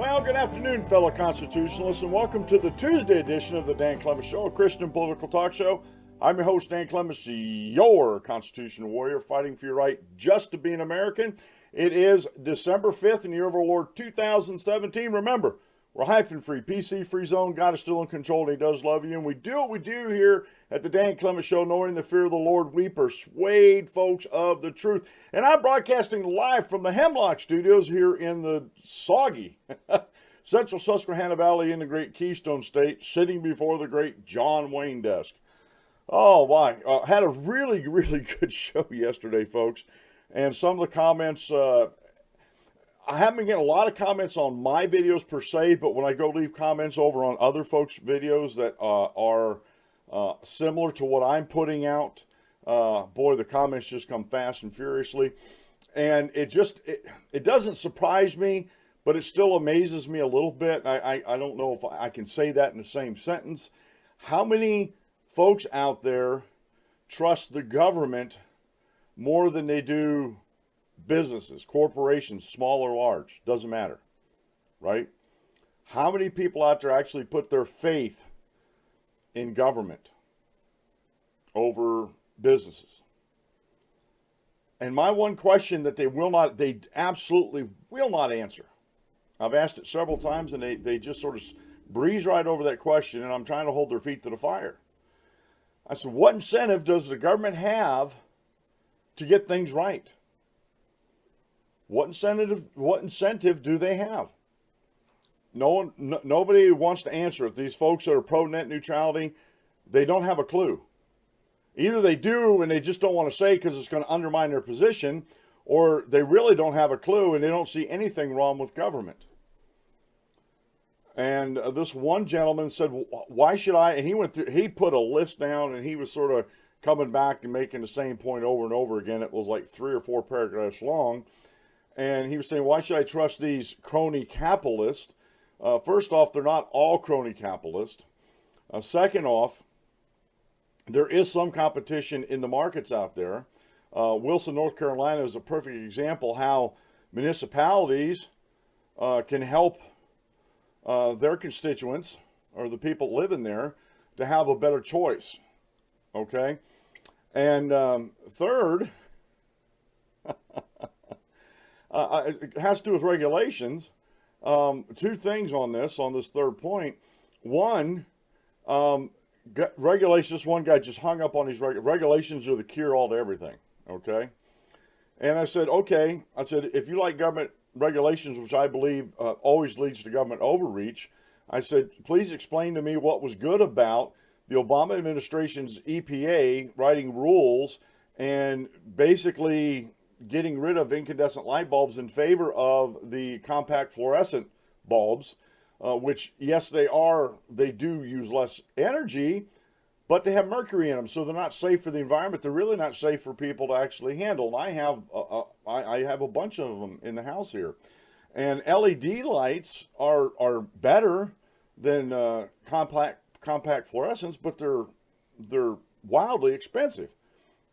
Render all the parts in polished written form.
Well, good afternoon, fellow constitutionalists, and welcome to the Tuesday edition of the Dan Clements Show, a Christian political talk show. I'm your host, Dan Clements, your constitutional warrior, fighting for your right just to be an American. It is December 5th in the year of our Lord 2017. Remember, we're hyphen-free, PC-free zone. God is still in control, and He does love you. And we do what we do here at the Dan Clements Show, knowing in the fear of the Lord, we persuade folks of the truth. And I'm broadcasting live from the Hemlock Studios here in the soggy Central Susquehanna Valley in the great Keystone State, sitting before the great John Wayne desk. Oh, my. Had a really good show yesterday, folks. And some of the comments... I haven't been getting a lot of comments on my videos per se, but when I go leave comments over on other folks' videos that are similar to what I'm putting out, boy, the comments just come fast and furiously. And it doesn't surprise me, but it still amazes me a little bit. I don't know if I can say that in the same sentence. How many folks out there trust the government more than they do businesses, corporations, small or large? Doesn't matter, right? How many people out there actually put their faith in government over businesses? And my one question that they absolutely will not answer. I've asked it several times, and they just sort of breeze right over that question, and I'm trying to hold their feet to the fire. I said, what incentive does the government have to get things right? What incentive do they have? Nobody wants to answer it. These folks that are pro net neutrality, they don't have a clue. Either they do and they just don't want to say because it's going to undermine their position, or they really don't have a clue and they don't see anything wrong with government. And this one gentleman said, why should I? And he put a list down, and he was sort of coming back and making the same point over and over again. It was like 3 or 4 paragraphs long. And he was saying, why should I trust these crony capitalists? First off, they're not all crony capitalists. Second off, there is some competition in the markets out there. Wilson, North Carolina is a perfect example how municipalities can help their constituents, or the people living there, to have a better choice. Okay? And third... it has to do with regulations. 2 things on this third point. One, regulations. This one guy just hung up on these regulations are the cure-all to everything. Okay, and I said, okay. I said, if you like government regulations, which I believe always leads to government overreach, I said, please explain to me what was good about the Obama administration's EPA writing rules and basically getting rid of incandescent light bulbs in favor of the compact fluorescent bulbs, which, yes, they do use less energy, but they have mercury in them, so they're not safe for the environment. They're really not safe for people to actually handle. And I have a bunch of them in the house here. And LED lights are better than compact fluorescents, but they're wildly expensive.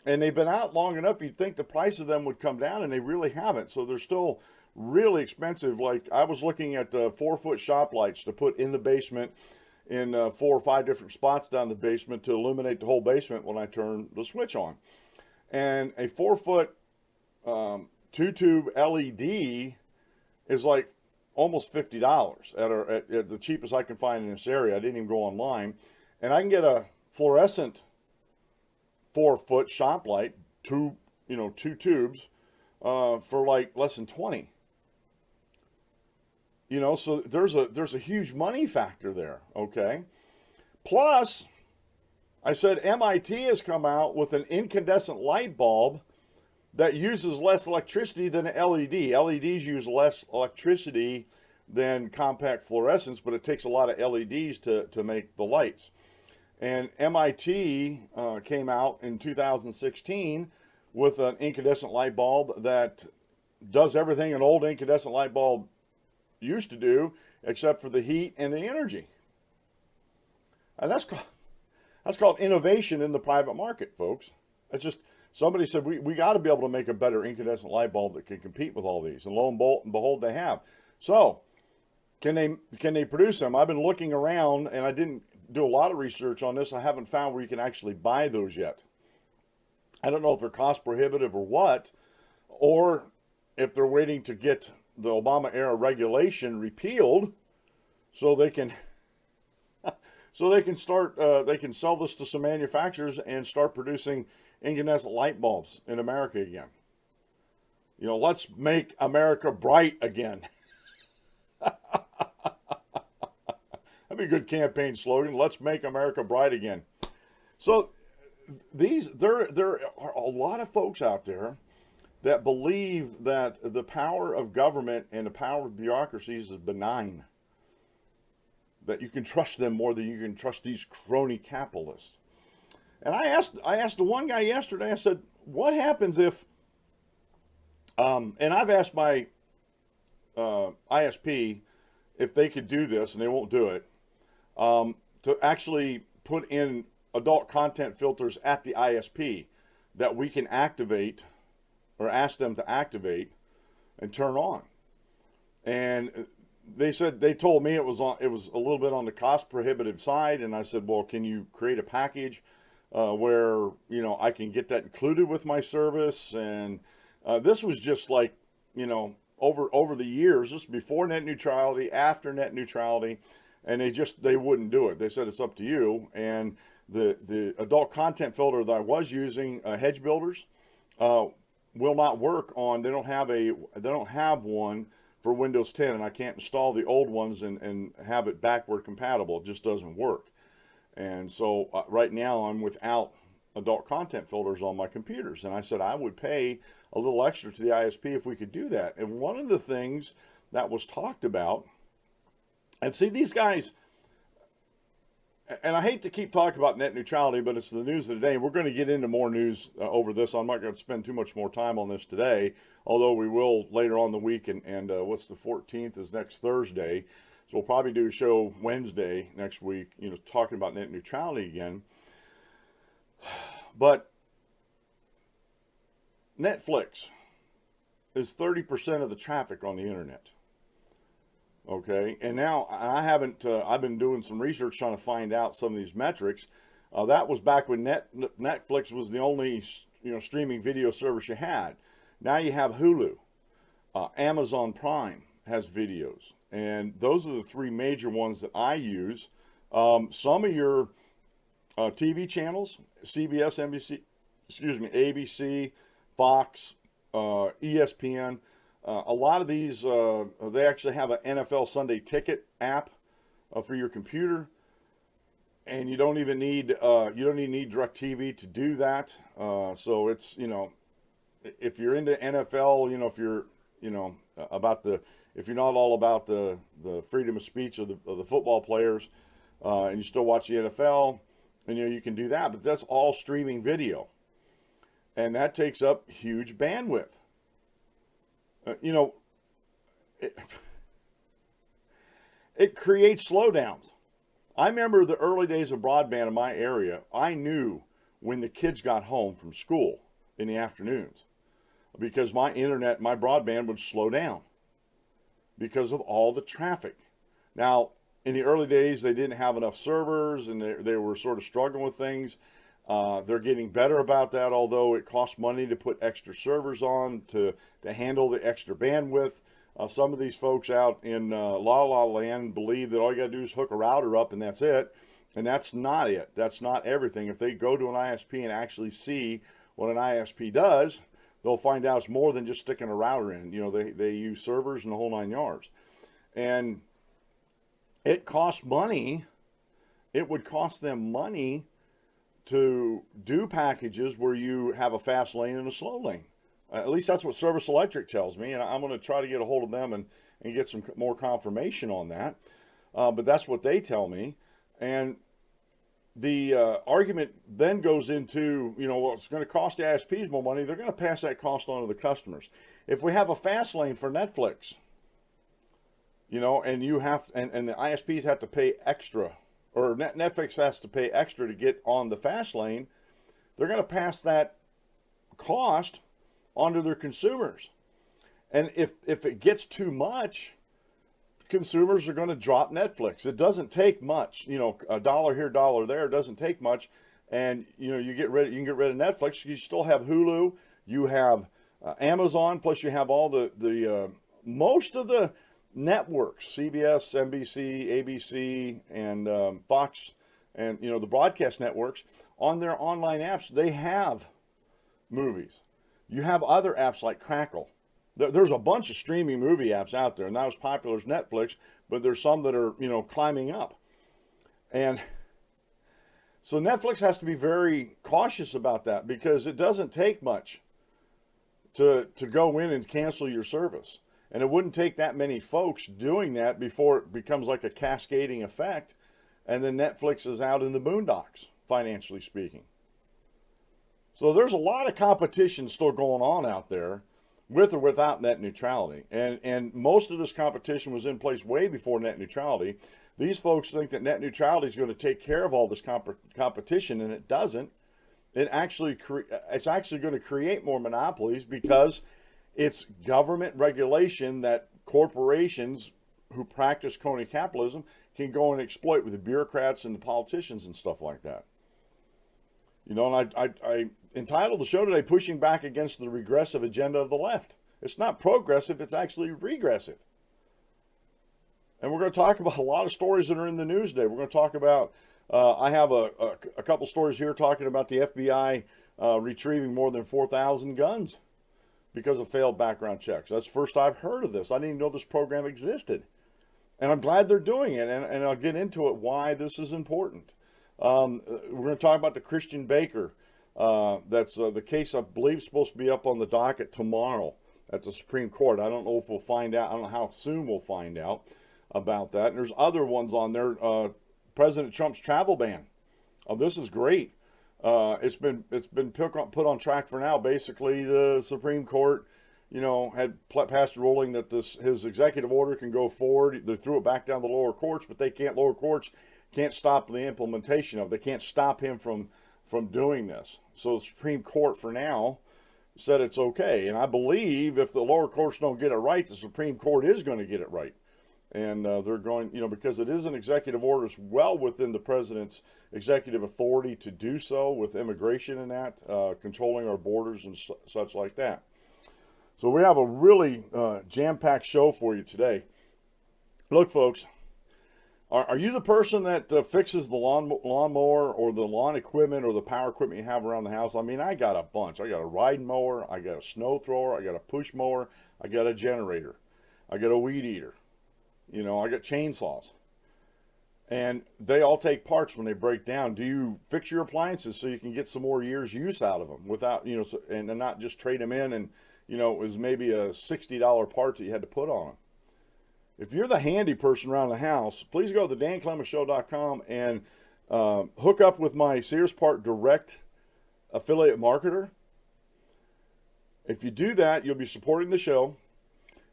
And they've been out long enough, you'd think the price of them would come down, and they really haven't. So they're still really expensive. Like, I was looking at 4-foot shop lights to put in the basement in 4 or 5 different spots down the basement to illuminate the whole basement when I turn the switch on. And a 4-foot 2-tube LED is like almost $50 at the cheapest I can find in this area. I didn't even go online. And I can get a fluorescent 4-foot shop light, 2 tubes, for like less than 20. So there's a huge money factor there. Okay. Plus, I said MIT has come out with an incandescent light bulb that uses less electricity than an LED. LEDs use less electricity than compact fluorescents, but it takes a lot of LEDs to make the lights. And MIT came out in 2016 with an incandescent light bulb that does everything an old incandescent light bulb used to do, except for the heat and the energy. And that's called innovation in the private market, folks. It's just, somebody said, we got to be able to make a better incandescent light bulb that can compete with all these. And lo and behold, they have. So, can they produce them? I've been looking around, and I didn't do a lot of research on this. I haven't found where you can actually buy those yet. I don't know if they're cost prohibitive or what, or if they're waiting to get the Obama era regulation repealed so they can start they can sell this to some manufacturers and start producing incandescent light bulbs in America again. You know, let's make America bright again. That'd be a good campaign slogan. Let's make America bright again. So there are a lot of folks out there that believe that the power of government and the power of bureaucracies is benign. That you can trust them more than you can trust these crony capitalists. And I asked the one guy yesterday, I said, what happens if, and I've asked my ISP if they could do this, and they won't do it, to actually put in adult content filters at the ISP that we can activate, or ask them to activate and turn on. And they told me it was a little bit on the cost prohibitive side, and I said, well, can you create a package where, you know, I can get that included with my service? And this was just like, you know, over the years, this before net neutrality, after net neutrality, and they wouldn't do it. They said it's up to you. And the adult content filter that I was using, Hedge Builders, will not work on. They don't have one for Windows 10, and I can't install the old ones and have it backward compatible. It just doesn't work. And so right now I'm without adult content filters on my computers. And I said I would pay a little extra to the ISP if we could do that. And one of the things that was talked about, and see these guys, and I hate to keep talking about net neutrality, but it's the news of the day. We're going to get into more news over this. I'm not going to spend too much more time on this today, although we will later on the week. And what's the 14th is next Thursday. So we'll probably do a show Wednesday next week, you know, talking about net neutrality again. But Netflix is 30% of the traffic on the internet. Okay, and now I've been doing some research trying to find out some of these metrics. That was back when Netflix was the only, you know, streaming video service you had. Now you have Hulu, Amazon Prime has videos, and those are the three major ones that I use. Some of your TV channels, CBS, NBC, ABC, Fox, ESPN. A lot of these, they actually have an NFL Sunday Ticket app for your computer, and you don't even need DirecTV to do that. So it's, you know, if you're into NFL, you know, if you're, you know, if you're not all about the freedom of speech of the football players, and you still watch the NFL, and you know you can do that. But that's all streaming video, and that takes up huge bandwidth. You know, it creates slowdowns. I remember the early days of broadband in my area. I knew when the kids got home from school in the afternoons because my internet, my broadband would slow down because of all the traffic. Now, in the early days, they didn't have enough servers and they were sort of struggling with things. They're getting better about that, although it costs money to put extra servers on to handle the extra bandwidth. Some of these folks out in La La Land believe that all you got to do is hook a router up and that's it. And that's not it. That's not everything. If they go to an ISP and actually see what an ISP does, they'll find out it's more than just sticking a router in. You know, they use servers and the whole 9 yards. And it costs money. It would cost them money to do packages where you have a fast lane and a slow lane. At least that's what Service Electric tells me, and I'm going to try to get a hold of them and get some more confirmation on that. But that's what they tell me. And the argument then goes into, you know, well, it's going to cost the ISPs more money. They're going to pass that cost on to the customers. If we have a fast lane for Netflix, you know, and you have, and the ISPs have to pay extra, or Netflix has to pay extra to get on the fast lane, they're going to pass that cost onto their consumers. And if it gets too much, consumers are going to drop Netflix. It doesn't take much, you know, a dollar here, dollar there. It doesn't take much, and you know, you can get rid of Netflix. You still have Hulu, you have Amazon, plus you have all the most of the networks, CBS, NBC, ABC, and Fox, and you know, the broadcast networks on their online apps. They have movies. You have other apps like Crackle. There's a bunch of streaming movie apps out there, not as popular as Netflix, but there's some that are, you know, climbing up. And so Netflix has to be very cautious about that, because it doesn't take much to go in and cancel your service. And it wouldn't take that many folks doing that before it becomes like a cascading effect, and then Netflix is out in the boondocks, financially speaking. So there's a lot of competition still going on out there, with or without net neutrality. And most of this competition was in place way before net neutrality. These folks think that net neutrality is going to take care of all this competition, and it doesn't. It's actually going to create more monopolies, because it's government regulation that corporations who practice crony capitalism can go and exploit with the bureaucrats and the politicians and stuff like that. You know, and I entitled the show today, Pushing Back Against the Regressive Agenda of the Left. It's not progressive, it's actually regressive. And we're going to talk about a lot of stories that are in the news today. We're going to talk about, I have a couple stories here talking about the FBI retrieving more than 4,000 guns because of failed background checks. That's the first I've heard of this. I didn't even know this program existed. And I'm glad they're doing it, and I'll get into it why this is important. We're going to talk about the Christian Baker. That's the case, I believe, is supposed to be up on the docket tomorrow at the Supreme Court. I don't know if we'll find out. I don't know how soon we'll find out about that. And there's other ones on there. President Trump's travel ban. Oh, this is great. It's been put on track for now. Basically, the Supreme Court, you know, had passed a ruling that his executive order can go forward. They threw it back down the lower courts, but lower courts can't stop the implementation of it. They can't stop him from doing this. So the Supreme Court for now said it's okay. And I believe if the lower courts don't get it right, the Supreme Court is going to get it right. And they're going, you know, because it is an executive order, it's well within the president's executive authority to do so with immigration and that, controlling our borders and such like that. So we have a really jam-packed show for you today. Look, folks, are you the person that fixes the lawnmower or the lawn equipment or the power equipment you have around the house? I mean, I got a bunch. I got a riding mower, I got a snow thrower, I got a push mower, I got a generator, I got a weed eater. You know, I got chainsaws. And they all take parts when they break down. Do you fix your appliances so you can get some more years use out of them without, you know, and not just trade them in and, you know, it was maybe a $60 part that you had to put on them. If you're the handy person around the house, please go to thedanclemenshow.com and hook up with my Sears Part Direct affiliate marketer. If you do that, you'll be supporting the show.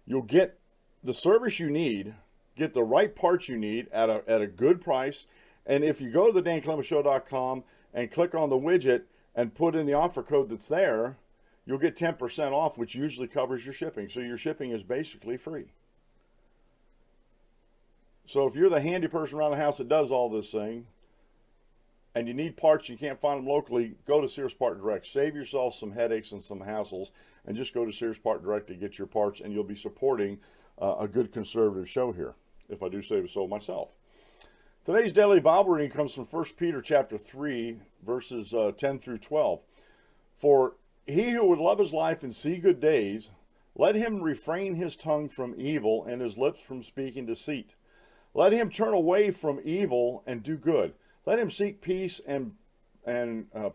You'll get the service you need, get the right parts you need at a good price. And if you go to thedanclemenshow.com and click on the widget and put in the offer code that's there, you'll get 10% off, which usually covers your shipping. So your shipping is basically free. So if you're the handy person around the house that does all this thing, and you need parts, you can't find them locally, go to Sears Part Direct. Save yourself some headaches and some hassles, and just go to Sears Part Direct to get your parts, and you'll be supporting a good conservative show here, if I do say so myself. Today's daily Bible reading comes from 1 Peter chapter 3, verses 10 through 12. For he who would love his life and see good days, let him refrain his tongue from evil and his lips from speaking deceit. Let him turn away from evil and do good. Let him seek peace and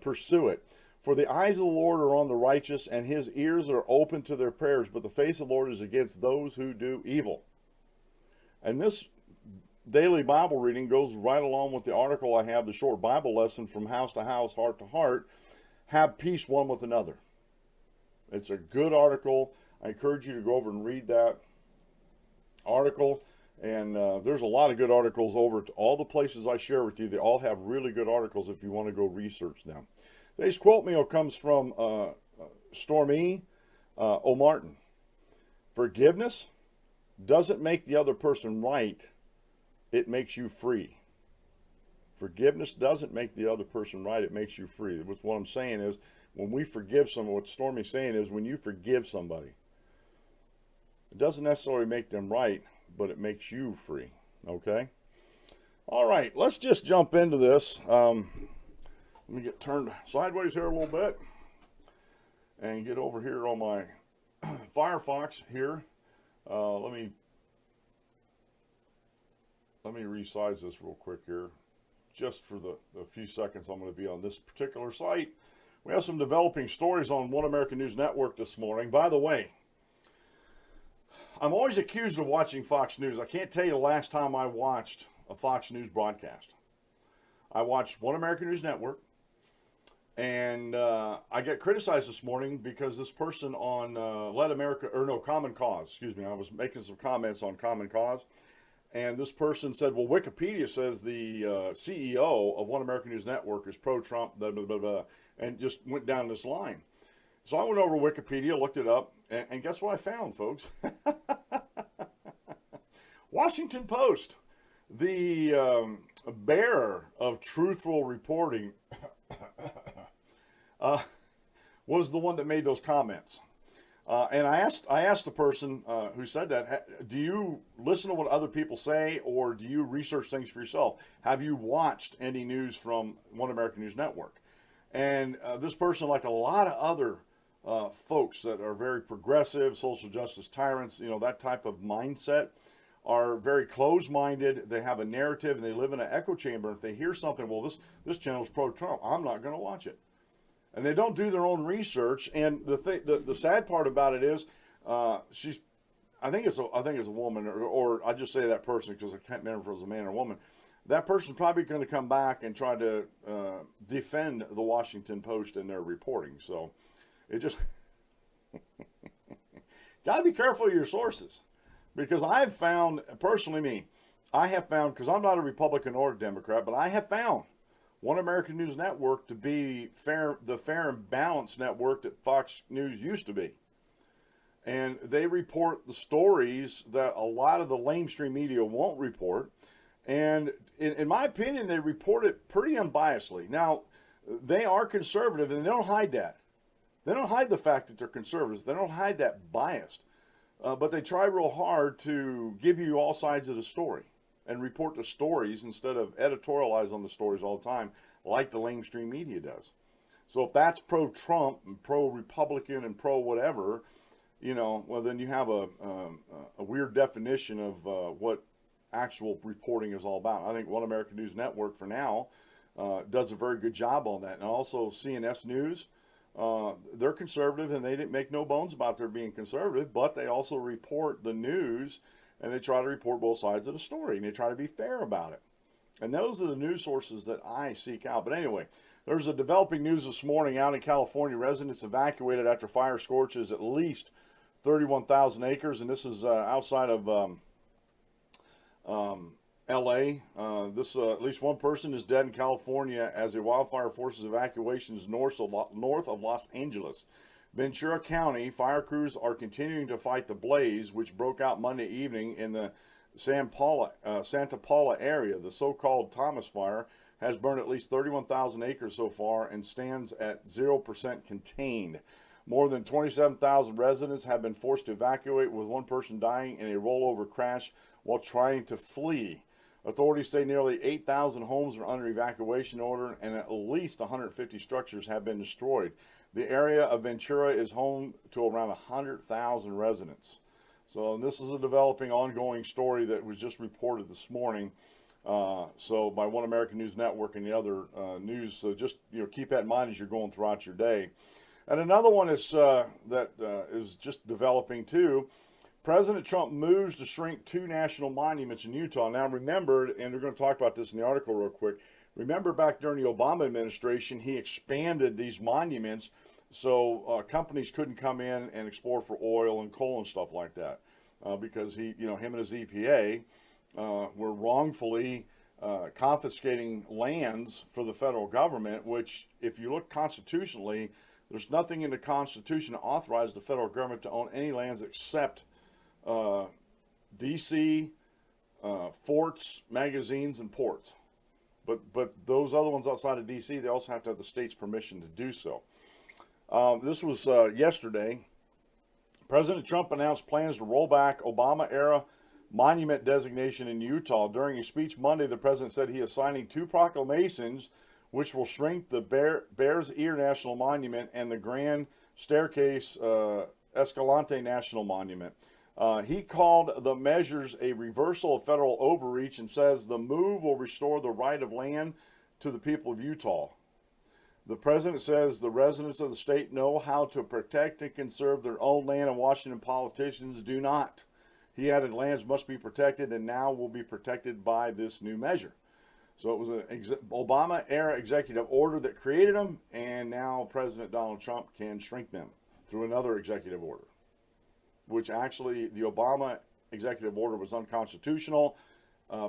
pursue it. For the eyes of the Lord are on the righteous, and his ears are open to their prayers, but the face of the Lord is against those who do evil. And this daily Bible reading goes right along with the article I have, the short Bible lesson from house to house, heart to heart, have peace one with another. It's a good article. I encourage you to go over and read that article. And there's a lot of good articles over to all the places I share with you. They all have really good articles if you want to go research them. Today's quote meal comes from Stormy O'Martin. Forgiveness doesn't make the other person right, it makes you free. Forgiveness doesn't make the other person right, it makes you free. What I'm saying is, when we forgive someone, what Stormy's saying is, when you forgive somebody, it doesn't necessarily make them right, but it makes you free. Okay? All right, let's just jump into this. Let me get turned sideways here a little bit and get over here on my Firefox here. Let me resize this real quick here, just for the few seconds I'm going to be on this particular site. We have some developing stories on One American News Network this morning. By the way, I'm always accused of watching Fox News. I can't tell you the last time I watched a Fox News broadcast. I watched One American News Network, and I got criticized this morning because this person on Common Cause, excuse me, I was making some comments on Common Cause, and this person said, well, Wikipedia says the CEO of One American News Network is pro-Trump, blah, blah, blah, blah, and just went down this line. So I went over to Wikipedia, looked it up, and guess what I found, folks? Washington Post, the bearer of truthful reporting, was the one that made those comments. And I asked the person who said that, do you listen to what other people say, or do you research things for yourself? Have you watched any news from One American News Network? And this person, like a lot of other folks that are very progressive, social justice tyrants, that type of mindset, are very closed-minded. They have a narrative, and they live in an echo chamber. If they hear something, well, this channel's pro-Trump, I'm not going to watch it. And they don't do their own research. And the sad part about it is, I think it's a woman, or I just say that person because I can't remember if it was a man or a woman. That person's probably going to come back and try to defend the Washington Post in their reporting. So it just got to be careful of your sources, because I've found, personally I have found, because I'm not a Republican or a Democrat, but I have found One American News Network to be the fair and balanced network that Fox News used to be. And they report the stories that a lot of the lamestream media won't report. And in my opinion, they report it pretty unbiasedly. Now, they are conservative, and they don't hide that. They don't hide the fact that they're conservatives. They don't hide that bias. But they try real hard to give you all sides of the story and report the stories instead of editorialize on the stories all the time like the lamestream media does. So if that's pro-Trump and pro-Republican and pro-whatever, well, then you have a weird definition of what actual reporting is all about. I think One American News Network, for now, does a very good job on that. And also CNS News, they're conservative, and they didn't make no bones about their being conservative, but they also report the news, and they try to report both sides of the story, and they try to be fair about it. And those are the news sources that I seek out. But anyway, there's a developing news this morning out in California. Residents evacuated after fire scorches at least 31,000 acres, and this is outside of L.A. At least one person is dead in California as a wildfire forces evacuations north of Los Angeles. Ventura County fire crews are continuing to fight the blaze, which broke out Monday evening in the Santa Paula area. The so-called Thomas Fire has burned at least 31,000 acres so far and stands at 0% contained. More than 27,000 residents have been forced to evacuate, with one person dying in a rollover crash while trying to flee. Authorities say nearly 8,000 homes are under evacuation order, and at least 150 structures have been destroyed. The area of Ventura is home to around 100,000 residents. So this is a developing, ongoing story that was just reported this morning. So by One American News Network and the other news. So just keep that in mind as you're going throughout your day. And another one is is just developing too. President Trump moves to shrink 2 national monuments in Utah. Now remember, and we're going to talk about this in the article real quick, remember back during the Obama administration, he expanded these monuments so companies couldn't come in and explore for oil and coal and stuff like that, because him and his EPA were wrongfully confiscating lands for the federal government, which, if you look constitutionally, there's nothing in the Constitution to authorize the federal government to own any lands except DC, forts, magazines, and ports. But those other ones outside of DC, they also have to have the state's permission to do so. This was yesterday. President Trump announced plans to roll back Obama-era monument designation in Utah. During a speech Monday, the president said he is signing 2 proclamations which will shrink the Bears Ear National Monument and the Grand Staircase-Escalante National Monument. He called the measures a reversal of federal overreach and says the move will restore the right of land to the people of Utah. The president says the residents of the state know how to protect and conserve their own land, and Washington politicians do not. He added lands must be protected and now will be protected by this new measure. So it was an Obama-era executive order that created them, and now President Donald Trump can shrink them through another executive order, which actually the Obama executive order was unconstitutional.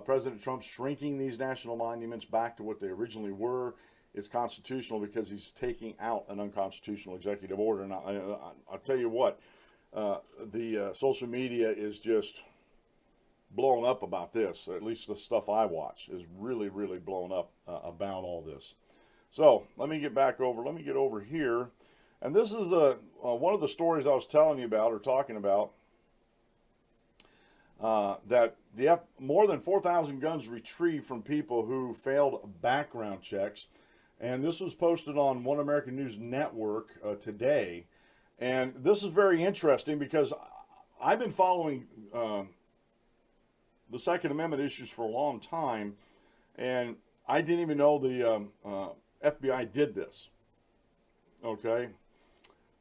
President Trump shrinking these national monuments back to what they originally were is constitutional because he's taking out an unconstitutional executive order. And I'll tell you what, the social media is just blowing up about this. At least the stuff I watch is really, really blowing up about all this. So let me get over here. And this is one of the stories I was telling you about or talking about, that more than 4,000 guns retrieved from people who failed background checks. And this was posted on One American News Network today. And this is very interesting because I've been following the Second Amendment issues for a long time, and I didn't even know the FBI did this. Okay.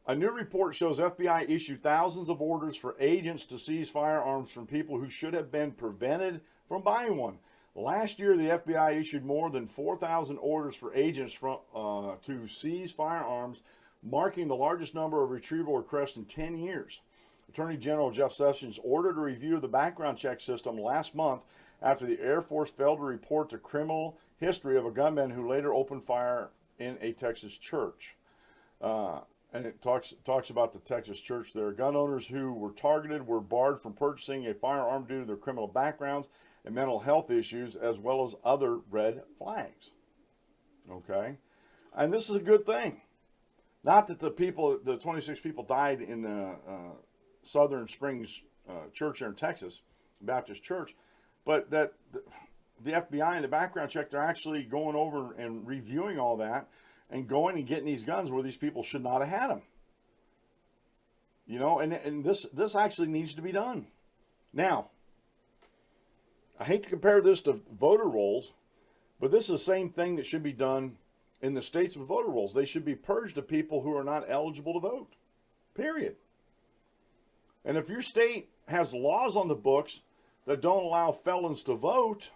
A new report shows FBI issued thousands of orders for agents to seize firearms from people who should have been prevented from buying one. Last year, the FBI issued more than 4,000 orders for agents to seize firearms, marking the largest number of retrieval requests in 10 years. Attorney General Jeff Sessions ordered a review of the background check system last month after the Air Force failed to report the criminal history of a gunman who later opened fire in a Texas church. And it talks about the Texas church there. Gun owners who were targeted were barred from purchasing a firearm due to their criminal backgrounds and mental health issues, as well as other red flags. Okay? And this is a good thing. Not that the 26 people died in the Southern Springs church here in Texas, Baptist church, but that the FBI and the background check, they're actually going over and reviewing all that and going and getting these guns where these people should not have had them. You know, and this actually needs to be done. Now, I hate to compare this to voter rolls, but this is the same thing that should be done in the states with voter rolls. They should be purged of people who are not eligible to vote, period. And if your state has laws on the books that don't allow felons to vote,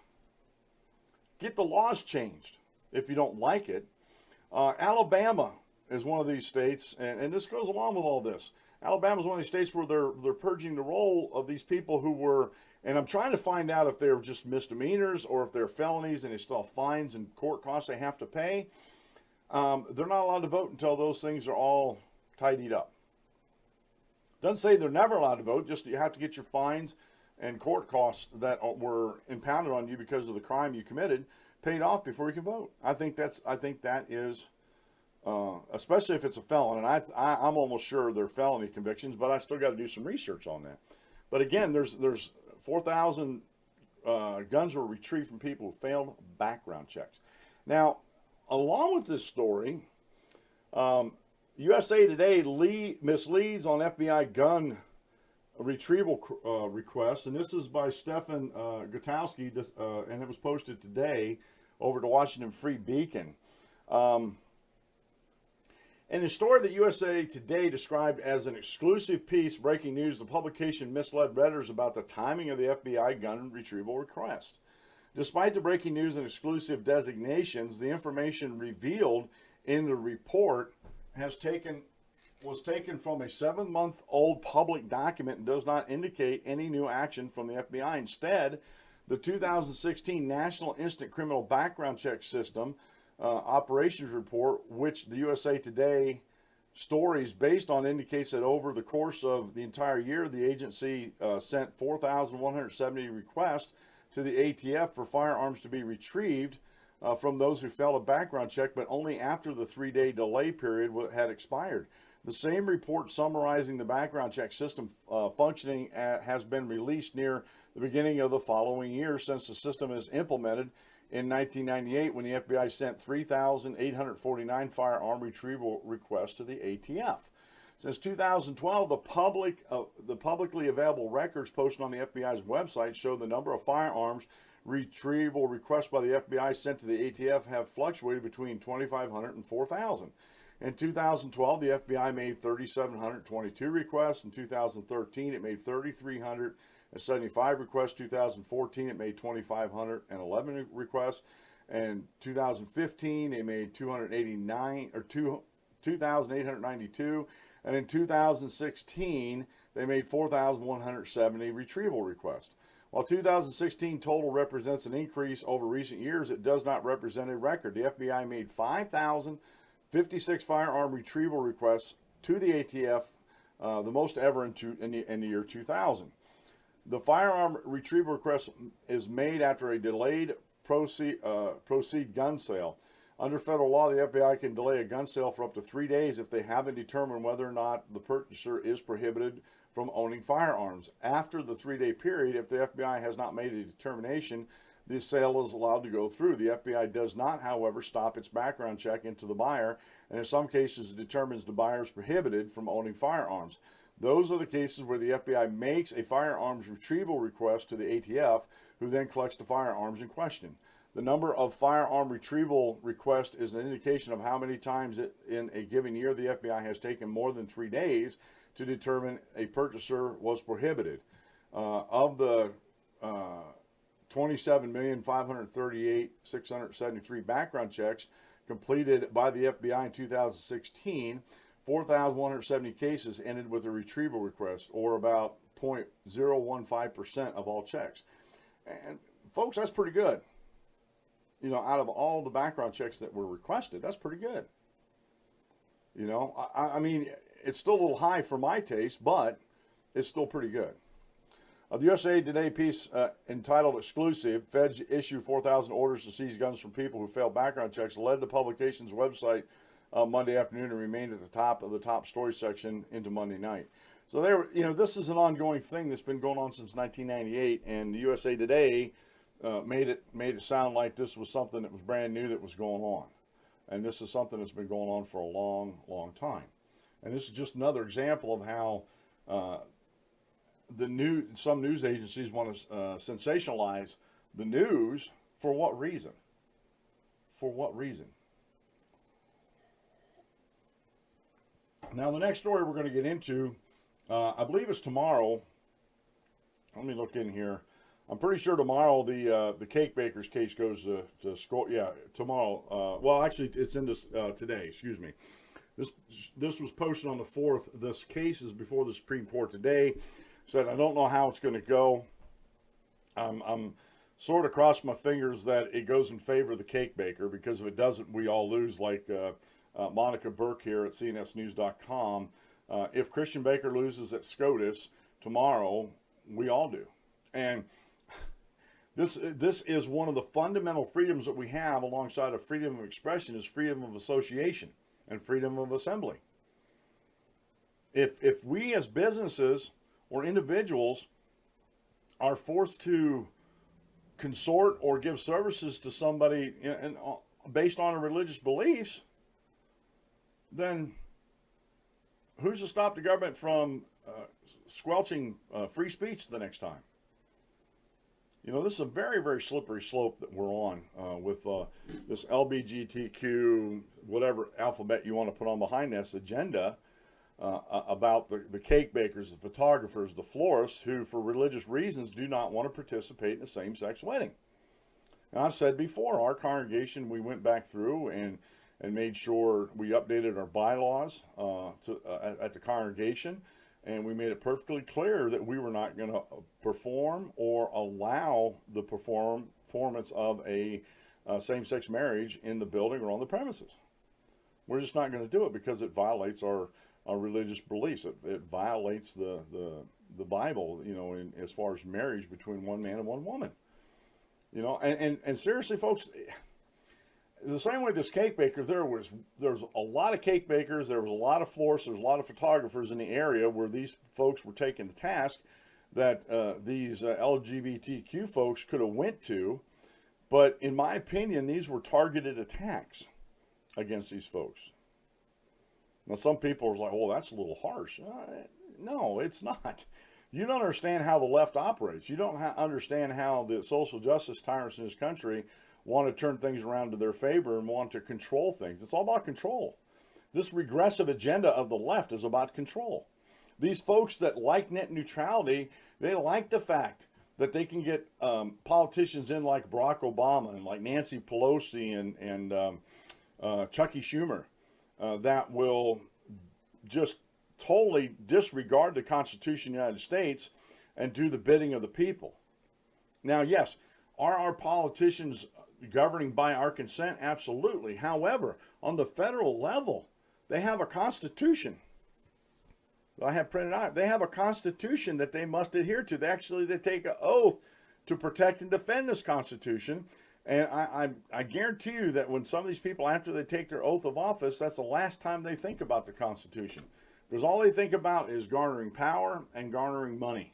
get the laws changed if you don't like it. Alabama is one of these states, and this goes along with all this. Alabama is one of these states where they're purging the roll of these people who were, and I'm trying to find out if they're just misdemeanors or if they're felonies and they still have fines and court costs they have to pay. They're not allowed to vote until those things are all tidied up. Doesn't say they're never allowed to vote, just you have to get your fines and court costs that were impounded on you because of the crime you committed paid off before you can vote. I think that is, especially if it's a felon, and I'm almost sure they're felony convictions, but I still got to do some research on that. But again, there's 4,000 guns were retrieved from people who failed background checks. Now, along with this story, USA Today misleads on FBI gun retrieval requests, and this is by Stefan Gutowski, and it was posted today over to Washington Free Beacon. In a story that USA Today described as an exclusive piece, breaking news, the publication misled readers about the timing of the FBI gun retrieval request. Despite the breaking news and exclusive designations, the information revealed in the report was taken from a 7-month-old public document and does not indicate any new action from the FBI. Instead, the 2016 National Instant Criminal Background Check System operations report, which the USA Today stories based on indicates that over the course of the entire year, the agency sent 4,170 requests to the ATF for firearms to be retrieved from those who failed a background check, but only after the 3-day delay period had expired. The same report summarizing the background check system functioning has been released near the beginning of the following year since the system is implemented in 1998, when the FBI sent 3,849 firearm retrieval requests to the ATF. Since 2012, the publicly available records posted on the FBI's website show the number of firearms retrieval requests by the FBI sent to the ATF have fluctuated between 2,500 and 4,000. In 2012, the FBI made 3,722 requests. In 2013, it made 3,375 requests. 2014, it made 2,511 requests. In 2015, they made 2,892. And in 2016, they made 4,170 retrieval requests. While 2016 total represents an increase over recent years, it does not represent a record. The FBI made 5,056 firearm retrieval requests to the ATF, the most ever in the year 2000. The firearm retrieval request is made after a delayed proceed gun sale. Under federal law, the FBI can delay a gun sale for up to 3 days if they haven't determined whether or not the purchaser is prohibited from owning firearms. After the 3-day period, if the FBI has not made a determination, the sale is allowed to go through. The FBI does not, however, stop its background check into the buyer, and in some cases determines the buyer is prohibited from owning firearms. Those are the cases where the FBI makes a firearms retrieval request to the ATF, who then collects the firearms in question. The number of firearm retrieval requests is an indication of how many times in a given year the FBI has taken more than 3 days to determine a purchaser was prohibited. Of the 27,538,673 background checks completed by the FBI in 2016, 4,170 cases ended with a retrieval request, or about 0.015% of all checks. And folks, that's pretty good. You know, out of all the background checks that were requested, that's pretty good. You know, I mean, it's still a little high for my taste, but it's still pretty good. The USA Today piece entitled "Exclusive: Feds Issue 4,000 Orders to Seize Guns from People Who Failed Background Checks" led the publication's website Monday afternoon and remained at the top of the top story section into Monday night. So they were, you know, this is an ongoing thing that's been going on since 1998, and the USA Today made it sound like this was something that was brand new that was going on, and this is something that's been going on for a long time. And this is just another example of how some news agencies want to sensationalize the news. For what reason? For what reason? Now, the next story we're going to get into, I believe it's tomorrow. Let me look in here. I'm pretty sure tomorrow the cake baker's case goes to school. Yeah, tomorrow. Well, actually, it's in this today. Excuse me. This was posted on the 4th. This case is before the Supreme Court today. Said I don't know how it's going to go. I'm sort of crossing my fingers that it goes in favor of the cake baker, because if it doesn't, we all lose. Like Monica Burke here at CNSNews.com. If Christian Baker loses at SCOTUS tomorrow, we all do. And this is one of the fundamental freedoms that we have, alongside of freedom of expression, is freedom of association and freedom of assembly. If we as businesses or individuals are forced to consort or give services to somebody based on religious beliefs, then who's to stop the government from squelching free speech the next time? You know, this is a very, very slippery slope that we're on with this LGBTQ, whatever alphabet you want to put on behind this agenda, about the cake bakers, the photographers, the florists, who for religious reasons do not want to participate in a same-sex wedding. And I've said before, our congregation, we went back through and made sure we updated our bylaws at the congregation, and we made it perfectly clear that we were not going to perform or allow the performance of a same-sex marriage in the building or on the premises. We're just not going to do it because it violates our religious beliefs. It violates the Bible, as far as marriage between one man and one woman. And seriously, folks, the same way this cake baker, there's a lot of cake bakers, there was a lot of florists, there's a lot of photographers in the area where these folks were taken to task that these LGBTQ folks could have went to. But in my opinion, these were targeted attacks against these folks. Now, some people are like, well, that's a little harsh. No, it's not. You don't understand how the left operates. You don't understand how the social justice tyrants in this country want to turn things around to their favor and want to control things. It's all about control. This regressive agenda of the left is about control. These folks that like net neutrality, they like the fact that they can get politicians in like Barack Obama and like Nancy Pelosi and Chucky Schumer that will just totally disregard the Constitution of the United States and do the bidding of the people. Now, yes, are our politicians governing by our consent? Absolutely. However, on the federal level, they have a constitution that I have printed out. They have a constitution that they must adhere to. They take an oath to protect and defend this constitution. And I guarantee you that when some of these people, after they take their oath of office, that's the last time they think about the Constitution. Because all they think about is garnering power and garnering money.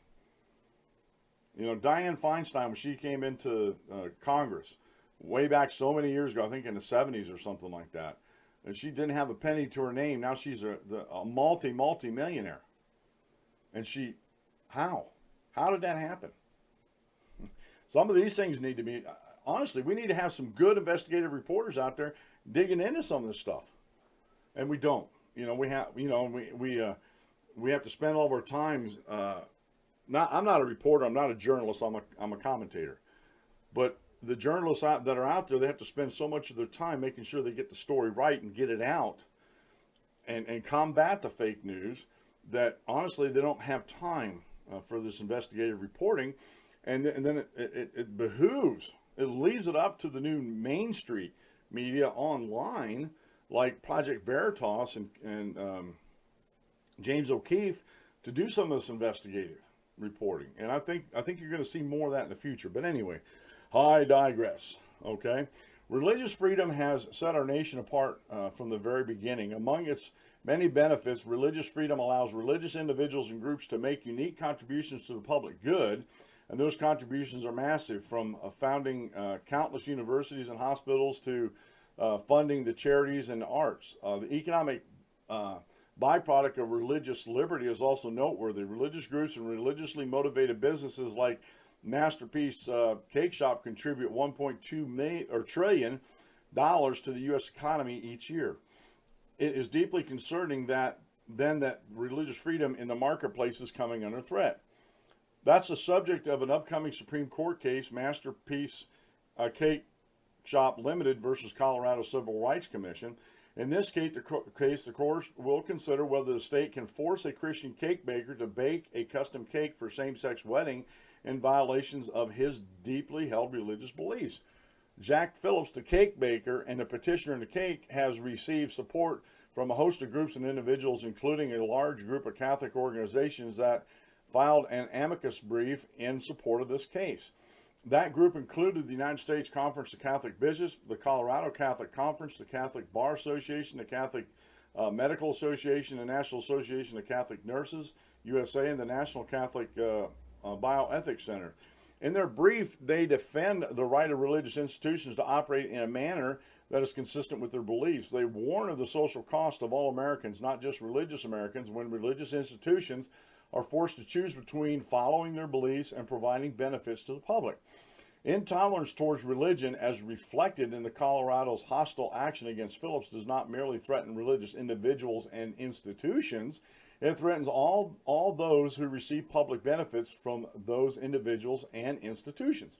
Dianne Feinstein, when she came into Congress, way back so many years ago, I think in the 70s or something like that, and she didn't have a penny to her name. Now she's a multi-millionaire. And how did that happen? Some of these things need to be, honestly, we need to have some good investigative reporters out there digging into some of this stuff. And we don't. We have to spend all of our time. I'm not a reporter. I'm not a journalist. I'm a commentator. But the journalists that are out there, they have to spend so much of their time making sure they get the story right and get it out, and combat the fake news. That honestly, they don't have time for this investigative reporting, and then it behooves. It leaves it up to the new Main Street media online, like Project Veritas and James O'Keefe, to do some of this investigative reporting. And I think you're going to see more of that in the future. But anyway, I digress. Okay, religious freedom has set our nation apart from the very beginning. Among its many benefits, religious freedom allows religious individuals and groups to make unique contributions to the public good. And those contributions are massive, from founding countless universities and hospitals to funding the charities and the arts. The economic byproduct of religious liberty is also noteworthy. Religious groups and religiously motivated businesses like Masterpiece Cake Shop contribute $1.2 trillion to the U.S. economy each year. It is deeply concerning that religious freedom in the marketplace is coming under threat. That's the subject of an upcoming Supreme Court case, Masterpiece Cake Shop Limited versus Colorado Civil Rights Commission. In this case, the court will consider whether the state can force a Christian cake baker to bake a custom cake for same-sex wedding in violations of his deeply held religious beliefs. Jack Phillips, the cake baker and the petitioner in the cake, has received support from a host of groups and individuals, including a large group of Catholic organizations that filed an amicus brief in support of this case. That group included the United States Conference of Catholic Bishops, the Colorado Catholic Conference, the Catholic Bar Association, the Catholic Medical Association, the National Association of Catholic Nurses, USA, and the National Catholic Bioethics Center. In their brief, they defend the right of religious institutions to operate in a manner that is consistent with their beliefs. They warn of the social cost of all Americans, not just religious Americans, when religious institutions are forced to choose between following their beliefs and providing benefits to the public. Intolerance towards religion, as reflected in the Colorado's hostile action against Phillips, does not merely threaten religious individuals and institutions. It threatens all those who receive public benefits from those individuals and institutions.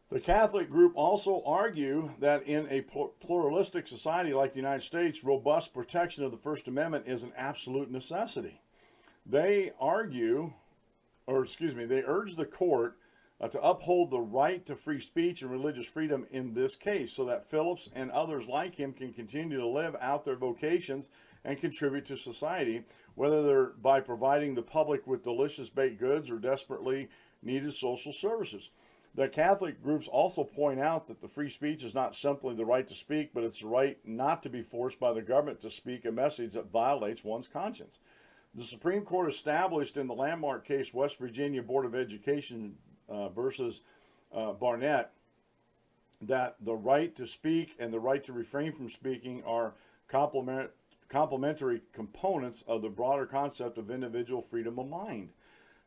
The Catholic group also argue that in a pluralistic society like the United States, robust protection of the First Amendment is an absolute necessity. They urge the court to uphold the right to free speech and religious freedom in this case, so that Phillips and others like him can continue to live out their vocations and contribute to society, whether they're by providing the public with delicious baked goods or desperately needed social services. The Catholic groups also point out that the free speech is not simply the right to speak, but it's the right not to be forced by the government to speak a message that violates one's conscience. The Supreme Court established in the landmark case West Virginia Board of Education versus Barnett that the right to speak and the right to refrain from speaking are complementary components of the broader concept of individual freedom of mind.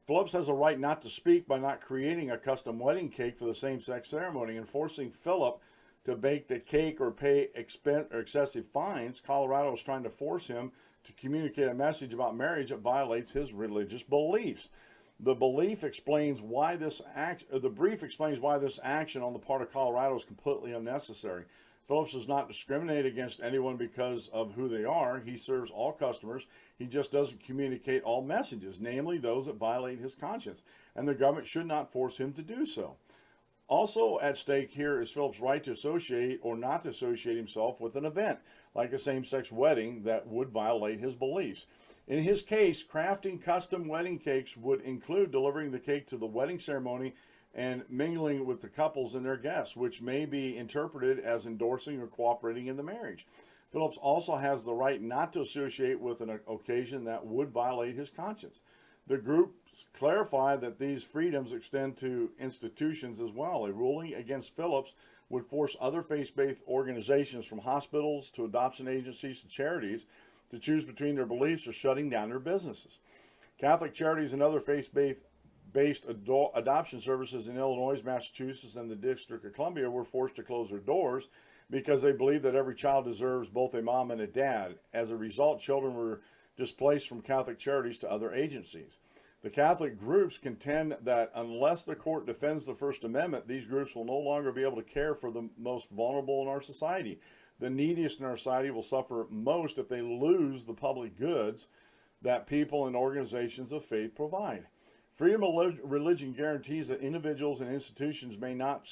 Phillips has a right not to speak by not creating a custom wedding cake for the same-sex ceremony and forcing Philip to bake the cake or pay excessive fines. Colorado is trying to force him to communicate a message about marriage that violates his religious beliefs. The brief explains why this action on the part of Colorado is completely unnecessary. Phillips does not discriminate against anyone because of who they are. He serves all customers. He just doesn't communicate all messages, namely those that violate his conscience, and the government should not force him to do so. Also at stake here is Phillips' right to associate or not to associate himself with an event, like a same-sex wedding, that would violate his beliefs. In his case, crafting custom wedding cakes would include delivering the cake to the wedding ceremony and mingling with the couples and their guests, which may be interpreted as endorsing or cooperating in the marriage. Phillips also has the right not to associate with an occasion that would violate his conscience. The groups clarify that these freedoms extend to institutions as well. A ruling against Phillips would force other faith-based organizations, from hospitals to adoption agencies to charities, to choose between their beliefs or shutting down their businesses. Catholic charities and other faith-based adoption services in Illinois, Massachusetts, and the District of Columbia were forced to close their doors because they believe that every child deserves both a mom and a dad. As a result, children were displaced from Catholic charities to other agencies. The Catholic groups contend that unless the court defends the First Amendment, these groups will no longer be able to care for the most vulnerable in our society. The neediest in our society will suffer most if they lose the public goods that people and organizations of faith provide. Freedom of religion guarantees that individuals and institutions may not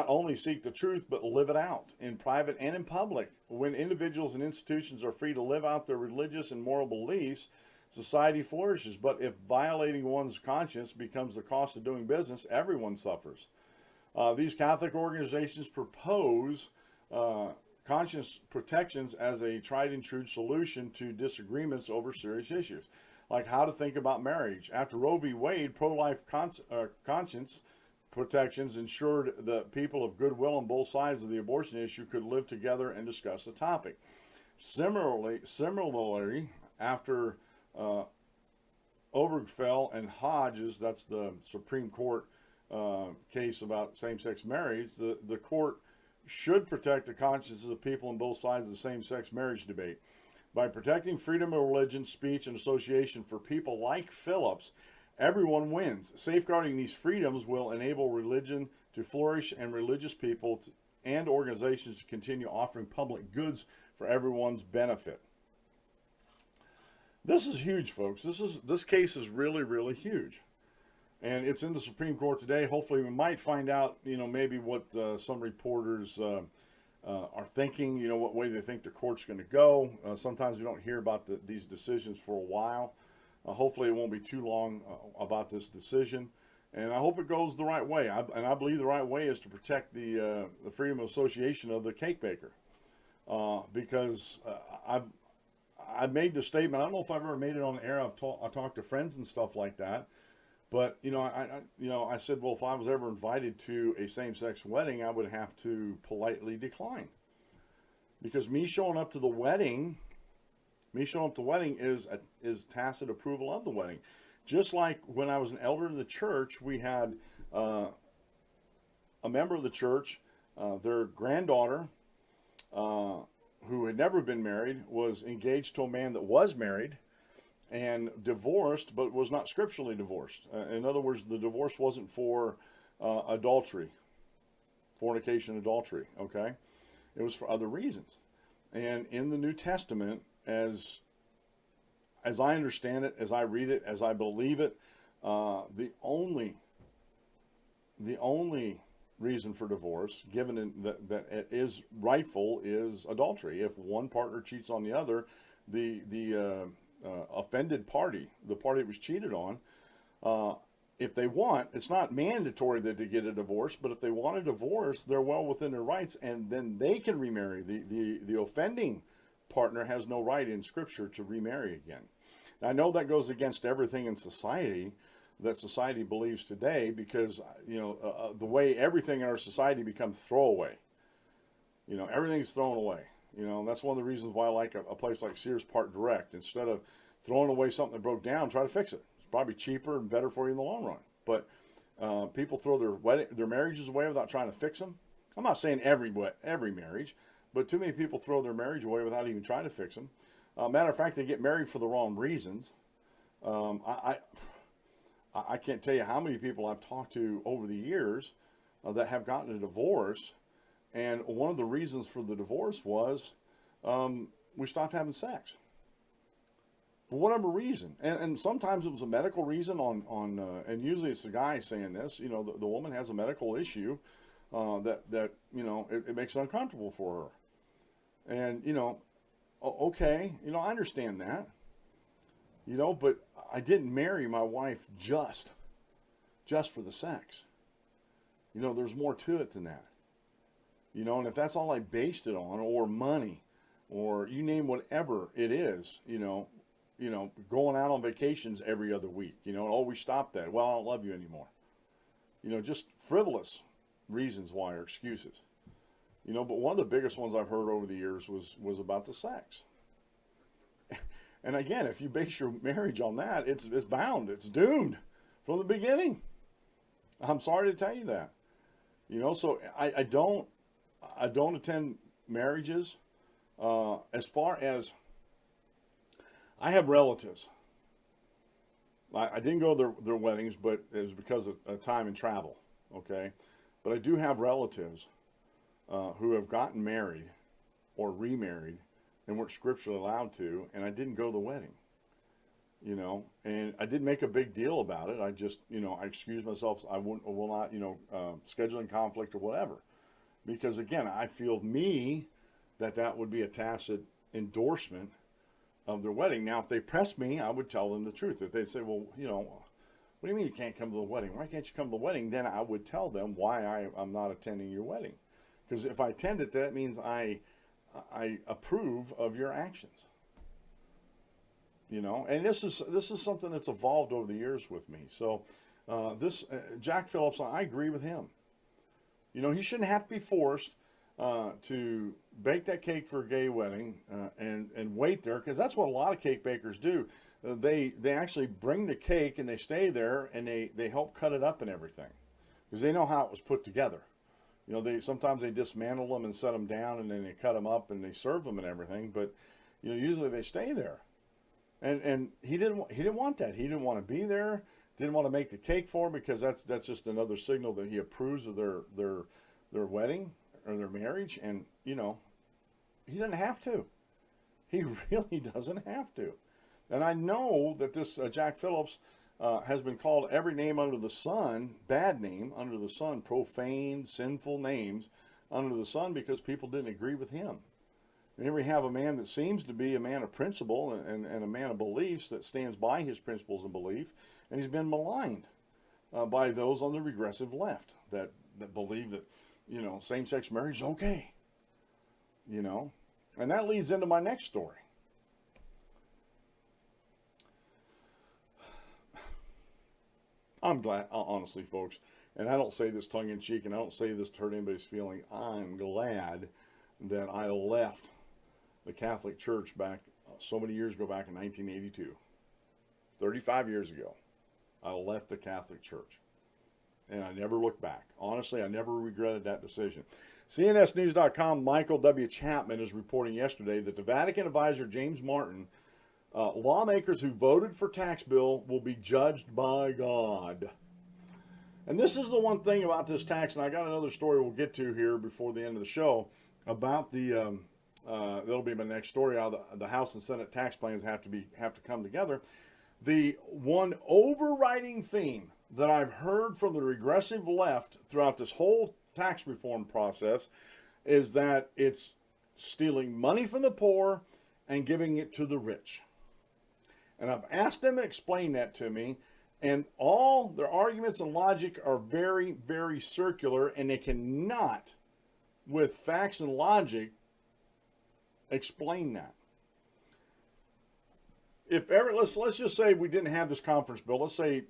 only seek the truth, but live it out in private and in public. When individuals and institutions are free to live out their religious and moral beliefs, society flourishes. But if violating one's conscience becomes the cost of doing business, everyone suffers. These Catholic organizations propose conscience protections as a tried and true solution to disagreements over serious issues, like how to think about marriage. After Roe v. Wade, pro-life conscience protections ensured that people of goodwill on both sides of the abortion issue could live together and discuss the topic. Similarly, after Obergefell and Hodges, that's the Supreme Court case about same-sex marriage, the court should protect the consciences of people on both sides of the same-sex marriage debate. By protecting freedom of religion, speech, and association for people like Phillips, everyone wins. Safeguarding these freedoms will enable religion to flourish and religious people and organizations to continue offering public goods for everyone's benefit. This is huge, folks. This case is really, really huge. And it's in the Supreme Court today. Hopefully we might find out, maybe what some reporters are thinking, what way they think the court's going to go. Sometimes we don't hear about these decisions for a while. Hopefully it won't be too long about this decision. And I hope it goes the right way. I believe the right way is to protect the freedom of association of the cake baker. Because I made the statement, I don't know if I've ever made it on the air. I talked to friends and stuff like that. But, I said, well, if I was ever invited to a same-sex wedding, I would have to politely decline. Because me showing up to the wedding is tacit approval of the wedding. Just like when I was an elder in the church, we had a member of the church, their granddaughter, who had never been married, was engaged to a man that was married, and divorced, but was not scripturally divorced. In other words, the divorce wasn't for adultery, fornication, adultery, okay? It was for other reasons. And in the New Testament, as I understand it, as I read it, as I believe it, the only the only reason for divorce, given that it is rightful, is adultery. If one partner cheats on the other, the offended party, the party that was cheated on, if they want, it's not mandatory that they get a divorce, but if they want a divorce, they're well within their rights, and then they can remarry. The offending partner has no right in Scripture to remarry again. Now, I know that goes against everything in society that society believes today, because the way everything in our society becomes throwaway. Everything's thrown away. That's one of the reasons why I like a place like Sears Park Direct. Instead of throwing away something that broke down, try to fix it. It's probably cheaper and better for you in the long run. But people throw their marriages away without trying to fix them. I'm not saying every marriage, but too many people throw their marriage away without even trying to fix them. Matter of fact, they get married for the wrong reasons. I can't tell you how many people I've talked to over the years that have gotten a divorce, and one of the reasons for the divorce was we stopped having sex for whatever reason, and sometimes it was a medical reason and usually it's the guy saying this. The woman has a medical issue that it makes it uncomfortable for her, and okay, I understand that, but I didn't marry my wife just for the sex. There's more to it than that. And if that's all I based it on, or money, or you name whatever it is, going out on vacations every other week, oh, we stopped that. Well, I don't love you anymore. Just frivolous reasons why, or excuses. But one of the biggest ones I've heard over the years was about the sex. And again, if you base your marriage on that, it's bound, it's doomed from the beginning. I'm sorry to tell you that. So I don't attend marriages. As far as I have relatives. I didn't go to their weddings, but it was because of time and travel. Okay, but I do have relatives who have gotten married or remarried and weren't scripturally allowed to, and I didn't go to the wedding, and I didn't make a big deal about it. I just, I excused myself. I will not, scheduling conflict or whatever, because again, I feel that would be a tacit endorsement of their wedding. Now, if they press me, I would tell them the truth. If they say, well, what do you mean you can't come to the wedding? Why can't you come to the wedding? Then I would tell them why I'm not attending your wedding. Because if I attend it, that means I approve of your actions. And this is something that's evolved over the years with me. So Jack Phillips, I agree with him. He shouldn't have to be forced to bake that cake for a gay wedding and wait there, because that's what a lot of cake bakers do. They actually bring the cake and they stay there and they help cut it up and everything, because they know how it was put together. Sometimes they dismantle them and set them down, and then they cut them up and they serve them and everything. But usually they stay there, and he didn't want that. He didn't want to be there. Didn't want to make the cake for him, because that's just another signal that he approves of their wedding or their marriage. And he doesn't have to. He really doesn't have to. And I know that this Jack Phillips has been called every name under the sun, bad name under the sun, profane, sinful names under the sun, because people didn't agree with him. And here we have a man that seems to be a man of principle and a man of beliefs that stands by his principles and belief, and he's been maligned by those on the regressive left that believe that same-sex marriage is okay. And that leads into my next story. I'm glad, honestly, folks, and I don't say this tongue-in-cheek, and I don't say this to hurt anybody's feeling. I'm glad that I left the Catholic Church back so many years ago, back in 1982. 35 years ago, I left the Catholic Church, and I never looked back. Honestly, I never regretted that decision. CNSnews.com, Michael W. Chapman is reporting yesterday that the Vatican advisor James Martin, lawmakers who voted for tax bill will be judged by God. And this is the one thing about this tax, and I got another story we'll get to here before the end of the show about the, that'll be my next story, how the House and Senate tax plans have to come together. The one overriding theme that I've heard from the regressive left throughout this whole tax reform process is that it's stealing money from the poor and giving it to the rich. And I've asked them to explain that to me, and all their arguments and logic are very, very circular, and they cannot, with facts and logic, explain that. If ever, let's just say we didn't have this conference bill. Let's say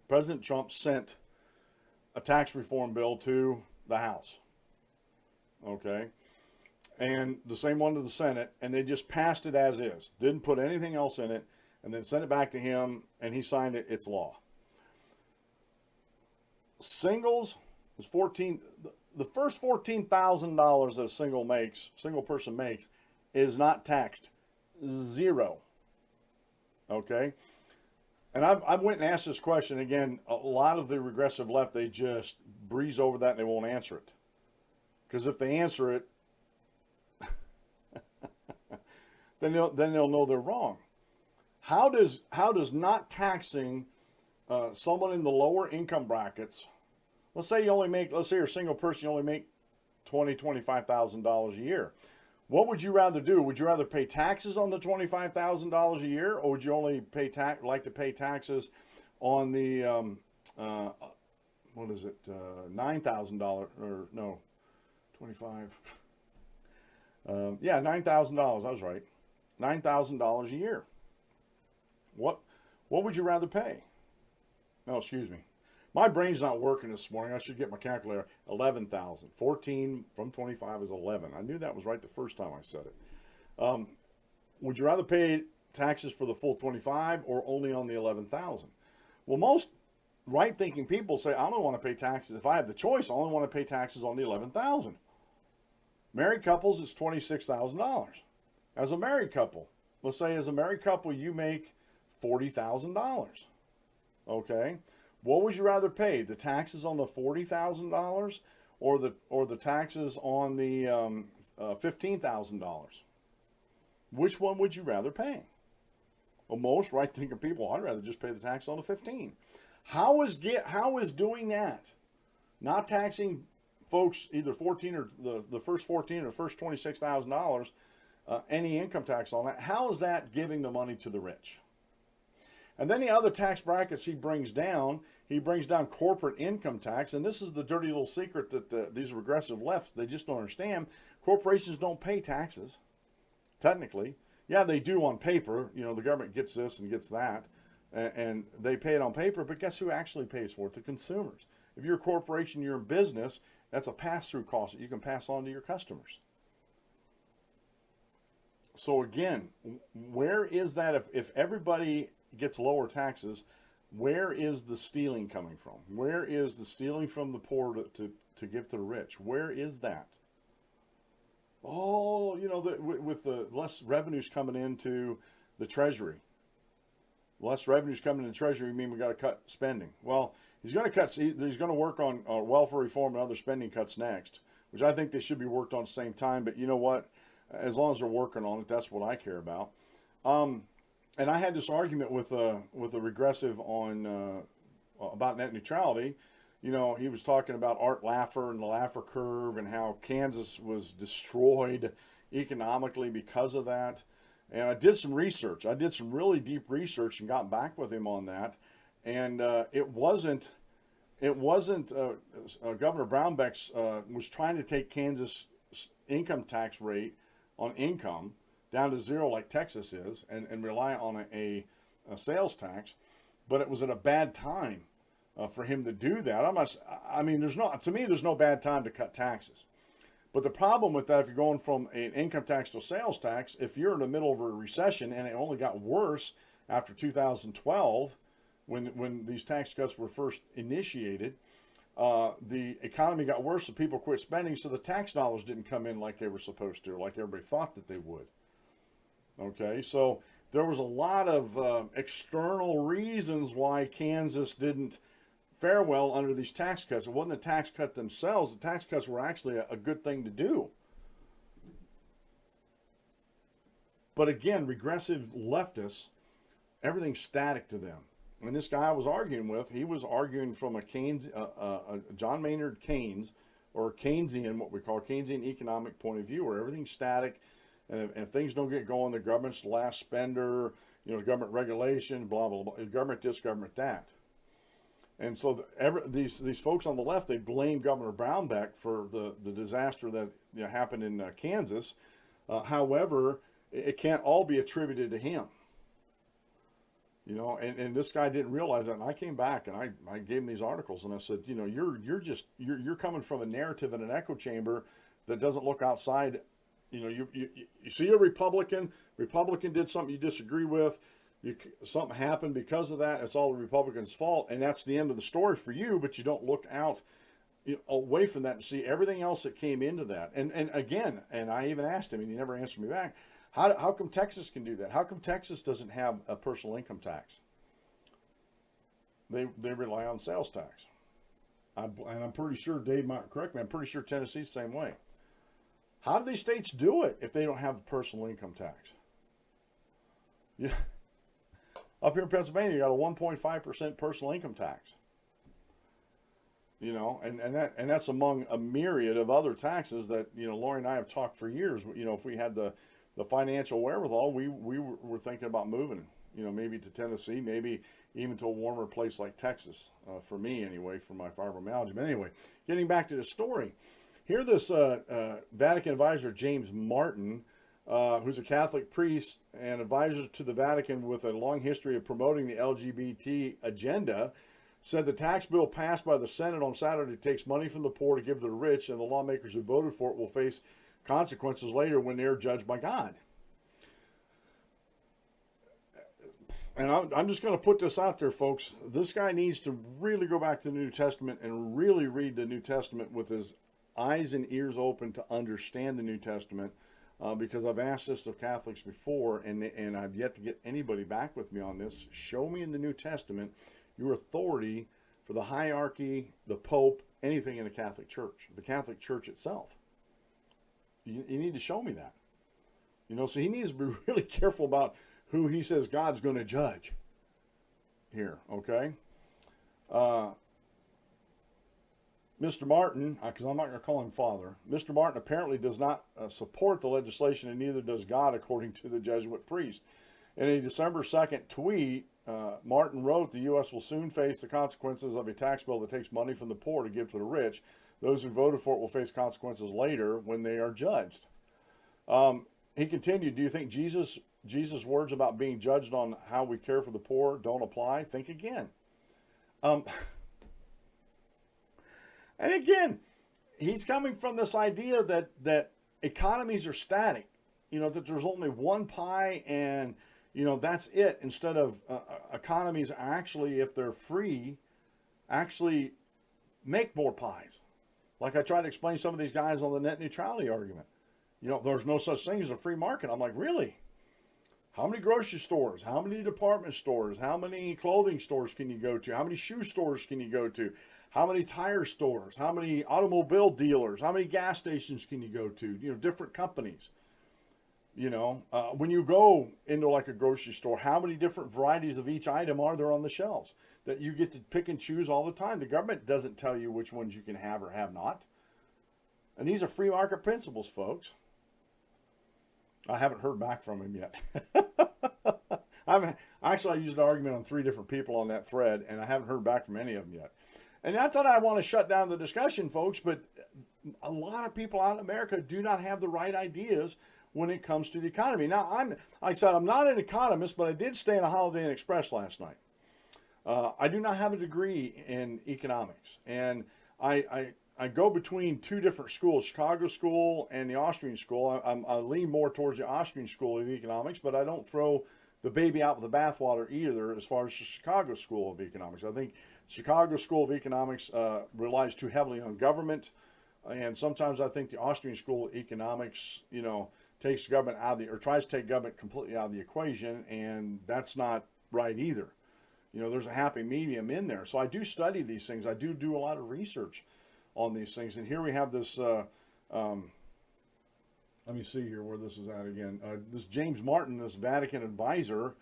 President Trump sent a tax reform bill to the House, okay, and the same one to the Senate, and they just passed it as is, didn't put anything else in it, and then sent it back to him, and he signed it. It's law. Singles is 14. The first $14,000 that a single person makes, is not taxed. Zero. Okay? And I've went and asked this question again. A lot of the regressive left, they just breeze over that and they won't answer it. Because if they answer it, then they'll know they're wrong. How does not taxing someone in the lower income brackets, let's say you're a single person, you only make $25,000 a year. What would you rather do? Would you rather pay taxes on the $25,000 a year, or would you only like to pay taxes on the $9,000 or no, 25? Yeah, $9,000. I was right. $9,000 a year. What would you rather pay? No, excuse me. My brain's not working this morning. I should get my calculator. 11,000. 14 from 25 is 11. I knew that was right the first time I said it. Would you rather pay taxes for the full 25 or only on the 11,000? Well, most right-thinking people say, I don't want to pay taxes. If I have the choice, I only want to pay taxes on the 11,000. Married couples, it's $26,000. As a married couple, let's say as a married couple, you make $40,000. Okay? What would you rather pay? The taxes on the $40,000 or the taxes on the $15,000? Which one would you rather pay? Well, most right-thinking people, I'd rather just pay the tax on the 15. How is doing that, not taxing folks either 14 or the first 14 or the first $26,000, any income tax on that? How is that giving the money to the rich? And then the other tax brackets he brings down corporate income tax. And this is the dirty little secret that these regressive lefts, they just don't understand. Corporations don't pay taxes, technically. Yeah, they do on paper. You know, the government gets this and gets that, and they pay it on paper. But guess who actually pays for it? The consumers. If you're a corporation, you're in business, that's a pass-through cost that you can pass on to your customers. So again, where is that? If everybody gets lower taxes, where is the stealing coming from? Where is the stealing from the poor to give to the rich? Where is that? Oh, you know, with the less revenues coming into the Treasury. Less revenues coming into the Treasury mean we got to cut spending. Well, he's going to work on welfare reform and other spending cuts next, which I think they should be worked on at the same time. But you know what? As long as they're working on it, that's what I care about. And I had this argument with a regressive on about net neutrality. You know, he was talking about Art Laffer and the Laffer curve and how Kansas was destroyed economically because of that. And I did some research. I did some really deep research and got back with him on that. And it wasn't Governor Brownback's was trying to take Kansas' income tax rate on income down to zero like Texas is and rely on a sales tax. But it was at a bad time for him to do that. There's no bad time to cut taxes. But the problem with that, if you're going from an income tax to a sales tax, if you're in the middle of a recession, and it only got worse after 2012, when these tax cuts were first initiated, the economy got worse, so people quit spending, so the tax dollars didn't come in like they were supposed to, or like everybody thought that they would. Okay, so there was a lot of external reasons why Kansas didn't fare well under these tax cuts. It wasn't the tax cut themselves. The tax cuts were actually a good thing to do. But again, regressive leftists, everything's static to them. And this guy I was arguing with, he was arguing from a John Maynard Keynes, or Keynesian, what we call Keynesian economic point of view, where everything's static, and if things don't get going, the government's the last spender, government regulation, blah, blah, blah, government this, government that. And so these folks on the left, they blame Governor Brownback for the disaster that happened in Kansas. However, it can't all be attributed to him. And this guy didn't realize that. And I came back and I gave him these articles and I said, you're coming from a narrative in an echo chamber that doesn't look outside. You see a Republican did something you disagree with. Something happened because of that. It's all the Republicans' fault, and that's the end of the story for you. But you don't look out away from that and see everything else that came into that. And again, and I even asked him, and he never answered me back. How come Texas can do that? How come Texas doesn't have a personal income tax? They rely on sales tax. And I'm pretty sure, Dave might correct me, I'm pretty sure Tennessee's the same way. How do these states do it if they don't have a personal income tax? Yeah. Up here in Pennsylvania, you got a 1.5% personal income tax. And that's among a myriad of other taxes that, Lori and I have talked for years. If we had the financial wherewithal, we were thinking about moving, maybe to Tennessee, maybe even to a warmer place like Texas, for me anyway, for my fibromyalgia. But anyway, getting back to the story, here this Vatican advisor, James Martin, who's a Catholic priest and advisor to the Vatican with a long history of promoting the LGBT agenda, said the tax bill passed by the Senate on Saturday takes money from the poor to give to the rich, and the lawmakers who voted for it will face consequences later when they're judged by God. And I'm just going to put this out there, folks. This guy needs to really go back to the New Testament and really read the New Testament with his eyes and ears open to understand the New Testament. Because I've asked this of Catholics before, and I've yet to get anybody back with me on this. Show me in the New Testament your authority for the hierarchy, the Pope, anything in the Catholic Church itself. You need to show me that. So he needs to be really careful about who he says God's going to judge here, okay? Mr. Martin, because I'm not going to call him father, Mr. Martin apparently does not support the legislation, and neither does God, according to the Jesuit priest. In a December 2nd tweet, Martin wrote, the U.S. will soon face the consequences of a tax bill that takes money from the poor to give to the rich. Those who voted for it will face consequences later when they are judged. He continued, do you think Jesus' words about being judged on how we care for the poor don't apply? Think again. And again, he's coming from this idea that economies are static, that there's only one pie and, that's it, instead of economies actually, if they're free, actually make more pies. Like I tried to explain some of these guys on the net neutrality argument. There's no such thing as a free market. I'm like, really? How many grocery stores? How many department stores? How many clothing stores can you go to? How many shoe stores can you go to? How many tire stores? How many automobile dealers? How many gas stations can you go to? Different companies. When you go into like a grocery store, how many different varieties of each item are there on the shelves that you get to pick and choose all the time? The government doesn't tell you which ones you can have or have not. And these are free market principles, folks. I haven't heard back from him yet. I used an argument on 3 different people on that thread, and I haven't heard back from any of them yet. And not that I want to shut down the discussion, folks, but a lot of people out in America do not have the right ideas when it comes to the economy. Now, like I said, I'm not an economist, but I did stay in a Holiday Inn Express last night. I do not have a degree in economics, and I go between 2 different schools, Chicago School and the Austrian School. I lean more towards the Austrian School of Economics, but I don't throw the baby out with the bathwater either as far as the Chicago School of Economics. I think Chicago School of Economics relies too heavily on government, and sometimes I think the Austrian School of Economics, takes government out of or tries to take government completely out of the equation, and that's not right either. There's a happy medium in there. So I do study these things. I do a lot of research on these things. And here we have this, let me see here where this is at again. This James Martin, this Vatican advisor,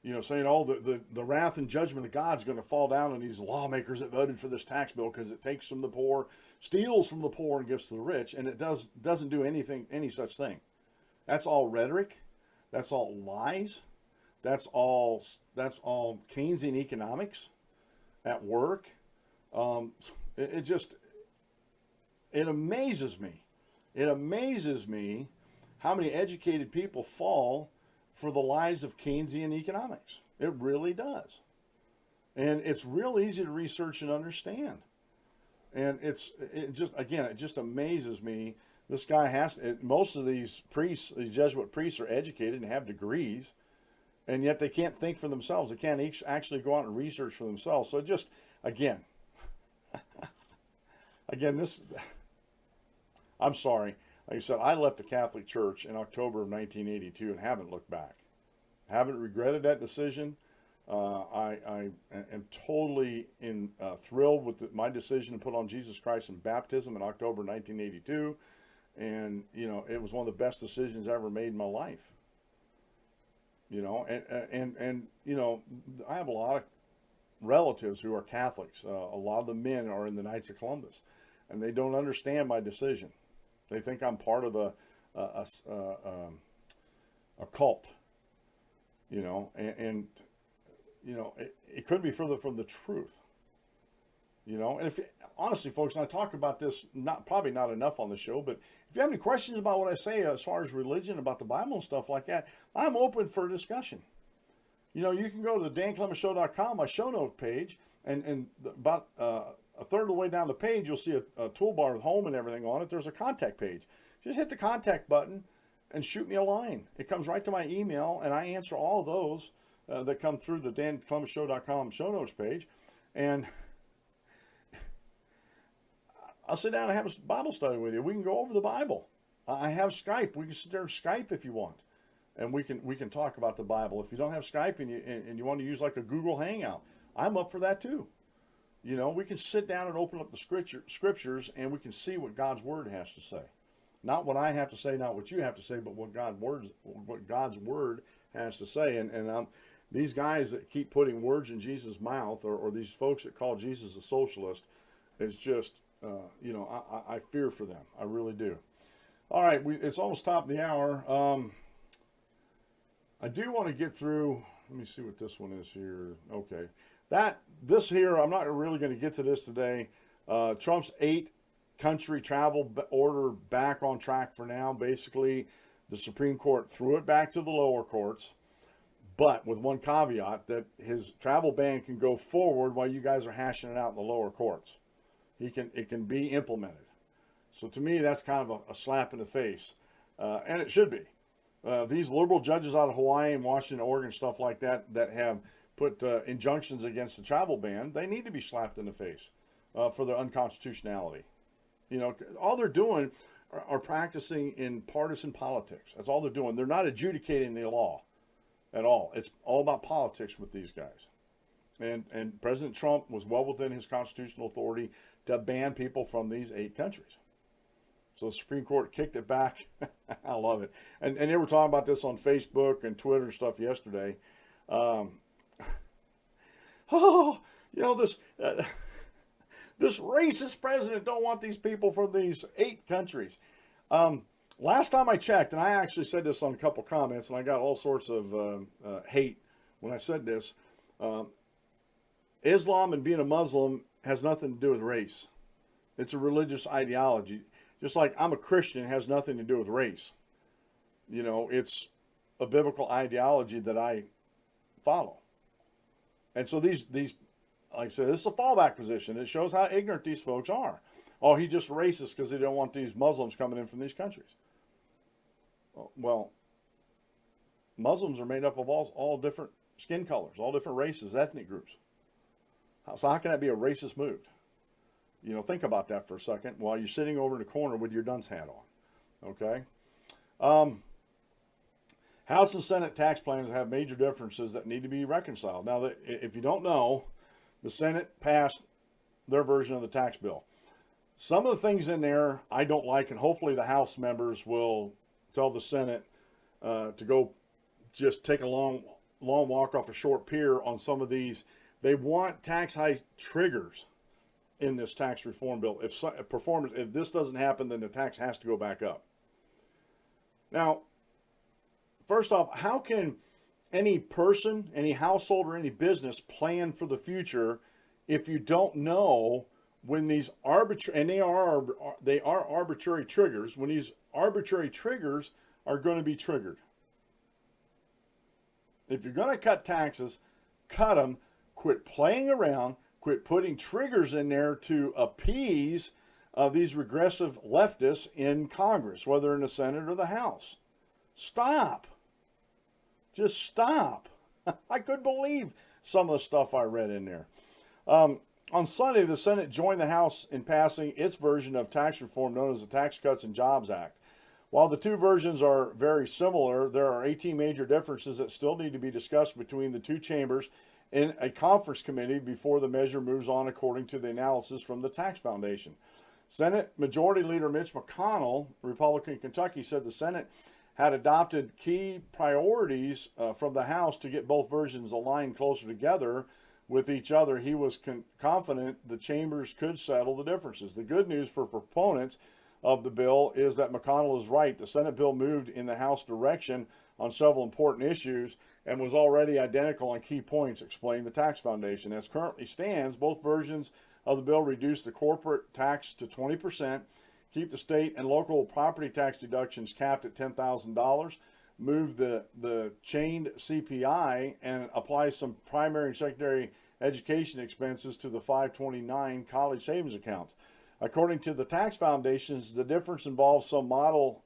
saying, oh, the wrath and judgment of God's going to fall down on these lawmakers that voted for this tax bill because it takes from the poor, steals from the poor, and gives to the rich, and it doesn't do any such thing. That's all rhetoric. That's all lies. That's all Keynesian economics at work. It amazes me. It amazes me how many educated people fall for the lies of Keynesian economics. It really does. And it's real easy to research and understand. And it just amazes me. This guy most of these priests, these Jesuit priests, are educated and have degrees, and yet they can't think for themselves. They can't actually go out and research for themselves. So again, I'm sorry. Like I said, I left the Catholic Church in October of 1982 and haven't looked back. Haven't regretted that decision. I am totally thrilled with my decision to put on Jesus Christ in baptism in October 1982. And, it was one of the best decisions I ever made in my life. And I have a lot of relatives who are Catholics. A lot of the men are in the Knights of Columbus, and they don't understand my decision. They think I'm part of a cult, and it couldn't be further from the truth, And honestly, folks, and I talk about this probably not enough on the show, but if you have any questions about what I say as far as religion, about the Bible and stuff like that, I'm open for discussion. You can go to the DanClementShow.com, my show note page, and about a third of the way down the page, you'll see a toolbar with home and everything on it. There's a contact page. Just hit the contact button and shoot me a line. It comes right to my email, and I answer all of those that come through the DanClementShow.com show notes page. And I'll sit down and have a Bible study with you. We can go over the Bible. I have Skype. We can sit there and Skype if you want, and we can talk about the Bible. If you don't have Skype and you want to use like a Google Hangout, I'm up for that too. We can sit down and open up the scriptures, and we can see what God's Word has to say. Not what I have to say, not what you have to say, but what God's Word has to say. And these guys that keep putting words in Jesus' mouth, or these folks that call Jesus a socialist, it's just, I fear for them. I really do. All right, it's almost top of the hour. I do want to get through. Let me see what this one is here. Okay. This here, I'm not really going to get to this today. Trump's 8-country travel order back on track for now. Basically, the Supreme Court threw it back to the lower courts, but with one caveat, that his travel ban can go forward while you guys are hashing it out in the lower courts. It can be implemented. So to me, that's kind of a slap in the face, and it should be. These liberal judges out of Hawaii and Washington, Oregon, stuff like that have put injunctions against the travel ban, they need to be slapped in the face for their unconstitutionality. All they're doing are practicing in partisan politics. That's all they're doing. They're not adjudicating the law at all. It's all about politics with these guys. And President Trump was well within his constitutional authority to ban people from these 8 countries. So the Supreme Court kicked it back. I love it. And they were talking about this on Facebook and Twitter and stuff yesterday. This racist president don't want these people from these 8 countries. Last time I checked, and I actually said this on a couple comments, and I got all sorts of hate when I said this. Islam and being a Muslim has nothing to do with race. It's a religious ideology. Just like I'm a Christian, it has nothing to do with race. It's a biblical ideology that I follow. And so these, like I said, this is a fallback position. It shows how ignorant these folks are. Oh, he's just racist because they don't want these Muslims coming in from these countries. Well, Muslims are made up of all different skin colors, all different races, ethnic groups. So how can that be a racist move? Think about that for a second while you're sitting over in the corner with your dunce hat on. Okay? House and Senate tax plans have major differences that need to be reconciled. Now, if you don't know, the Senate passed their version of the tax bill. Some of the things in there I don't like, and hopefully the House members will tell the Senate to go just take a long long walk off a short pier on some of these. They want tax hike triggers in this tax reform bill. If this doesn't happen, then the tax has to go back up. Now, first off, how can any person, any household, or any business plan for the future if you don't know when these arbitrary, and they are arbitrary triggers, when these arbitrary triggers are going to be triggered? If you're going to cut taxes, cut them. Quit playing around. Quit putting triggers in there to appease these regressive leftists in Congress, whether in the Senate or the House. Stop. Just stop. I couldn't believe some of the stuff I read in there. On Sunday, the Senate joined the House in passing its version of tax reform known as the Tax Cuts and Jobs Act. While the two versions are very similar, there are 18 major differences that still need to be discussed between the two chambers in a conference committee before the measure moves on, according to the analysis from the Tax Foundation. Senate Majority Leader Mitch McConnell, Republican Kentucky, said the Senate had adopted key priorities from the House to get both versions aligned closer together with each other. He was confident the chambers could settle the differences. The good news for proponents of the bill is that McConnell is right. The Senate bill moved in the House direction on several important issues and was already identical on key points, explained the Tax Foundation. As currently stands, both versions of the bill reduce the corporate tax to 20%, keep the state and local property tax deductions capped at $10,000, move the chained CPI, and apply some primary and secondary education expenses to the 529 college savings accounts. According to the Tax Foundations, the difference involves some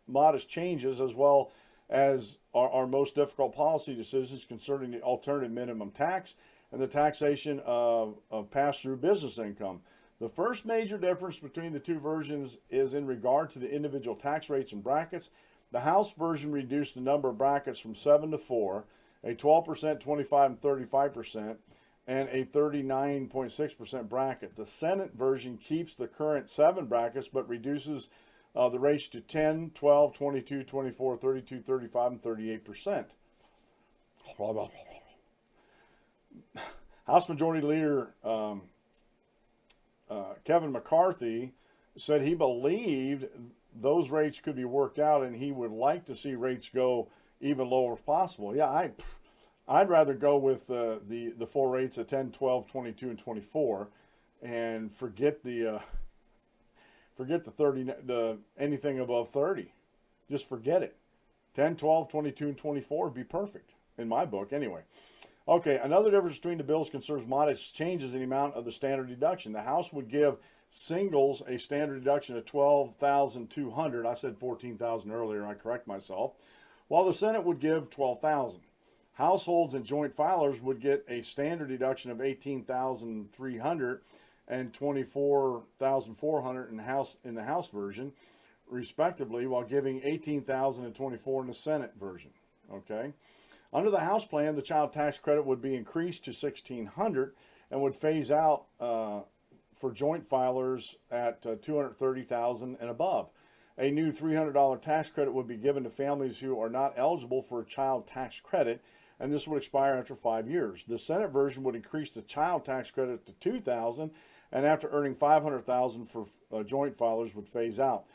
modest changes as well as our most difficult policy decisions concerning the alternative minimum tax and the taxation of pass-through business income. The first major difference between the two versions is in regard to the individual tax rates and brackets. The House version reduced the number of brackets from 7 to 4, a 12%, 25, and 35%, and a 39.6% bracket. The Senate version keeps the current 7 brackets but reduces the rates to 10, 12, 22, 24, 32, 35, and 38%. House Majority Leader Kevin McCarthy said he believed those rates could be worked out and he would like to see rates go even lower if possible. Yeah, I'd rather go with the 4 rates of 10, 12, 22, and 24 and forget the 30, anything above 30. Just forget it. 10, 12, 22, and 24 would be perfect in my book anyway. Okay, another difference between the bills concerns modest changes in the amount of the standard deduction. The House would give singles a standard deduction of $12,200. I said $14,000 earlier. I correct myself. While the Senate would give $12,000. Households and joint filers would get a standard deduction of $18,300 and $24,400 in the House version, respectively, while giving $18,000 and $24,000 in the Senate version. Okay. Under the House plan, the child tax credit would be increased to $1,600 and would phase out for joint filers at $230,000 and above. A new $300 tax credit would be given to families who are not eligible for a child tax credit, and this would expire after 5 years. The Senate version would increase the child tax credit to $2,000, and after earning $500,000 for joint filers would phase out.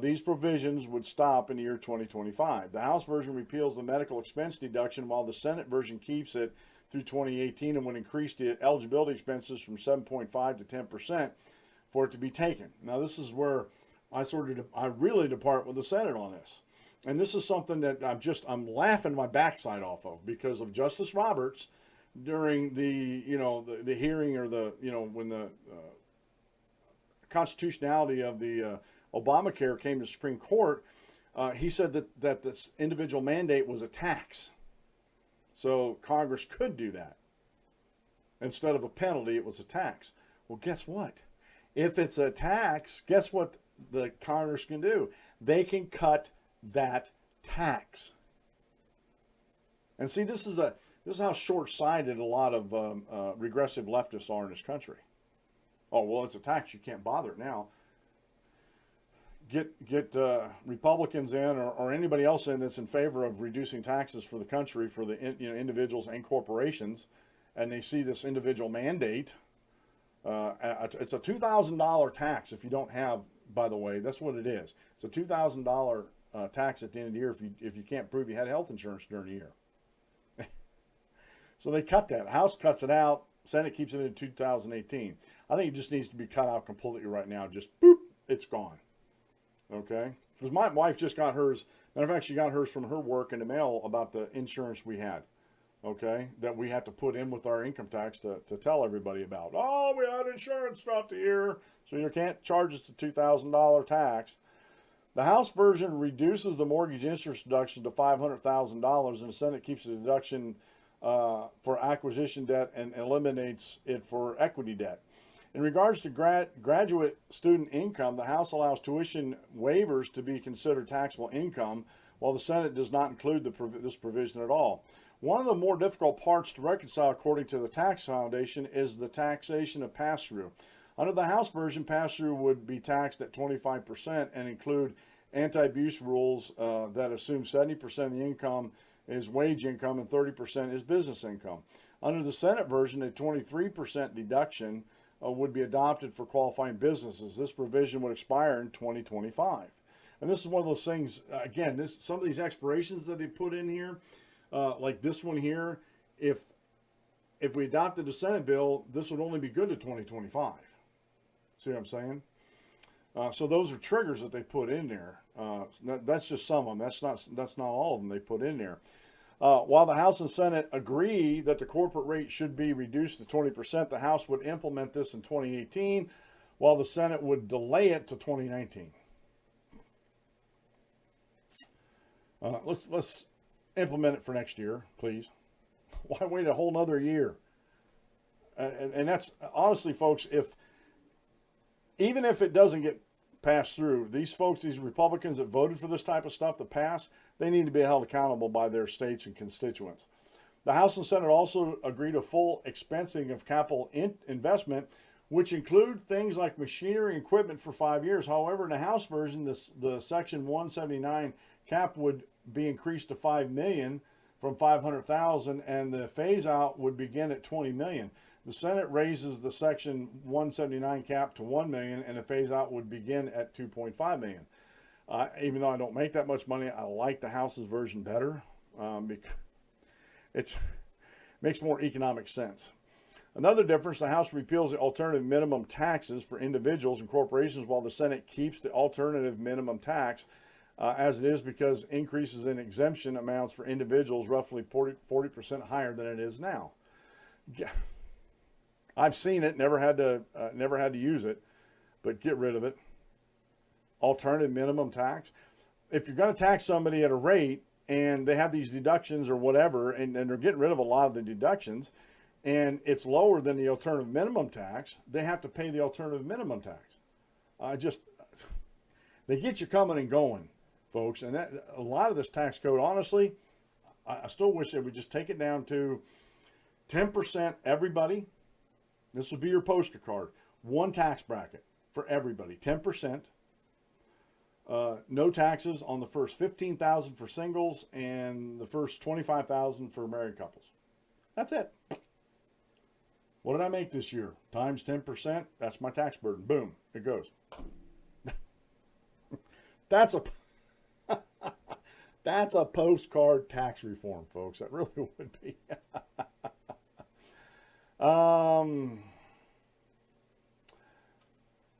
These provisions would stop in the year 2025. The House version repeals the medical expense deduction, while the Senate version keeps it through 2018 and would increase the eligibility expenses from 7.5 to 10% for it to be taken. Now, this is where I really depart with the Senate on this. And this is something that I'm laughing my backside off of because of Justice Roberts during the hearing or when the constitutionality of the Obamacare came to the Supreme Court. He said that this individual mandate was a tax. So Congress could do that. Instead of a penalty, it was a tax. Well, guess what? If it's a tax, guess what the Congress can do? They can cut that tax. And see, this is how short-sighted a lot of regressive leftists are in this country. Oh, well, it's a tax. You can't bother it now. get Republicans in or anybody else in that's in favor of reducing taxes for the country for the individuals and corporations, and they see this individual mandate. It's a $2,000 tax if you don't have. By the way, that's what it is. It's a $2,000 tax at the end of the year if you can't prove you had health insurance during the year. So they cut that. House cuts it out. Senate keeps it in 2018. I think it just needs to be cut out completely right now. Just boop, it's gone. Okay? Because my wife just got hers. Matter of fact, she got hers from her work in the mail about the insurance we had. Okay? That we had to put in with our income tax to tell everybody about. Oh, we had insurance throughout the year, so you can't charge us a $2,000 tax. The House version reduces the mortgage interest deduction to $500,000, and the Senate keeps the deduction for acquisition debt and eliminates it for equity debt. In regards to graduate student income, the House allows tuition waivers to be considered taxable income, while the Senate does not include this provision at all. One of the more difficult parts to reconcile, according to the Tax Foundation, is the taxation of pass-through. Under the House version, pass-through would be taxed at 25% and include anti-abuse rules that assume 70% of the income is wage income and 30% is business income. Under the Senate version, a 23% deduction would be adopted for qualifying businesses. This provision would expire in 2025. And this is one of those things, again, some of these expirations that they put in here, like this one here, if we adopted the Senate bill, this would only be good to 2025. See what I'm saying? So those are triggers that they put in there. That's just some of them. That's not all of them they put in there. While the House and Senate agree that the corporate rate should be reduced to 20%, the House would implement this in 2018, while the Senate would delay it to 2019. Let's implement it for next year, please. Why wait a whole nother year? And that's honestly, folks, even if it doesn't get passed through, these folks, these Republicans that voted for this type of stuff to pass, they need to be held accountable by their states and constituents. The House and Senate also agreed to full expensing of capital investment, which include things like machinery and equipment for 5 years. However, in the House version, the Section 179 cap would be increased to $5 million from $500,000, and the phase out would begin at $20 million. The Senate raises the Section 179 cap to $1 million, and the phase out would begin at $2.5 million. Even though I don't make that much money, I like the House's version better because it makes more economic sense. Another difference, the House repeals the alternative minimum taxes for individuals and corporations, while the Senate keeps the alternative minimum tax as it is, because increases in exemption amounts for individuals roughly 40% higher than it is now. I've seen it, never had to use it, but get rid of it. Alternative minimum tax. If you're going to tax somebody at a rate and they have these deductions or whatever, and they're getting rid of a lot of the deductions, and it's lower than the alternative minimum tax, they have to pay the alternative minimum tax. They get you coming and going, folks. And a lot of this tax code, honestly, I still wish they would just take it down to 10% everybody. This would be your poster card. One tax bracket for everybody, 10%. No taxes on the first $15,000 for singles and the first $25,000 for married couples. That's it. What did I make this year? Times 10%. That's my tax burden. Boom. It goes. That's a postcard tax reform, folks. That really would be.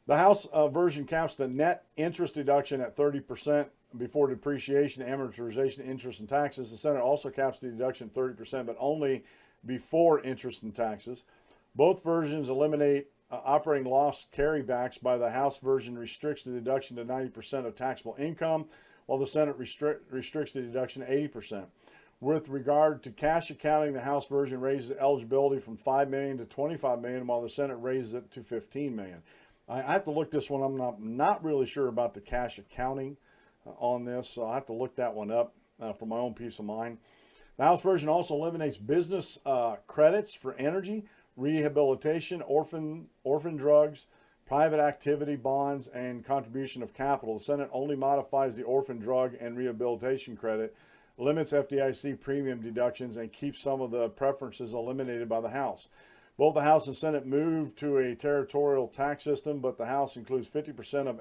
The House version caps the net interest deduction at 30% before depreciation, amortization, interest, and taxes. The Senate also caps the deduction at 30%, but only before interest and taxes. Both versions eliminate operating loss carrybacks. By the House version restricts the deduction to 90% of taxable income, while the Senate restricts the deduction to 80%. With regard to cash accounting, the House version raises eligibility from $5 million to $25 million, while the Senate raises it to $15 million. I have to look this one. I'm not really sure about the cash accounting on this, so I have to look that one up for my own peace of mind. The House version also eliminates business credits for energy, rehabilitation, orphan drugs, private activity bonds, and contribution of capital. The Senate only modifies the orphan drug and rehabilitation credit, limits FDIC premium deductions, and keeps some of the preferences eliminated by the House. Both the House and Senate moved to a territorial tax system, but the House includes 50% of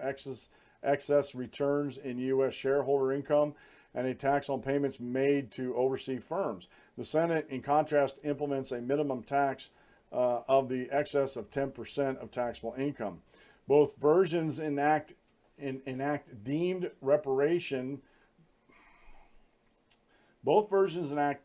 excess returns in U.S. shareholder income and a tax on payments made to overseas firms. The Senate, in contrast, implements a minimum tax of the excess of 10% of taxable income. Both versions enact deemed reparation. Both versions deemed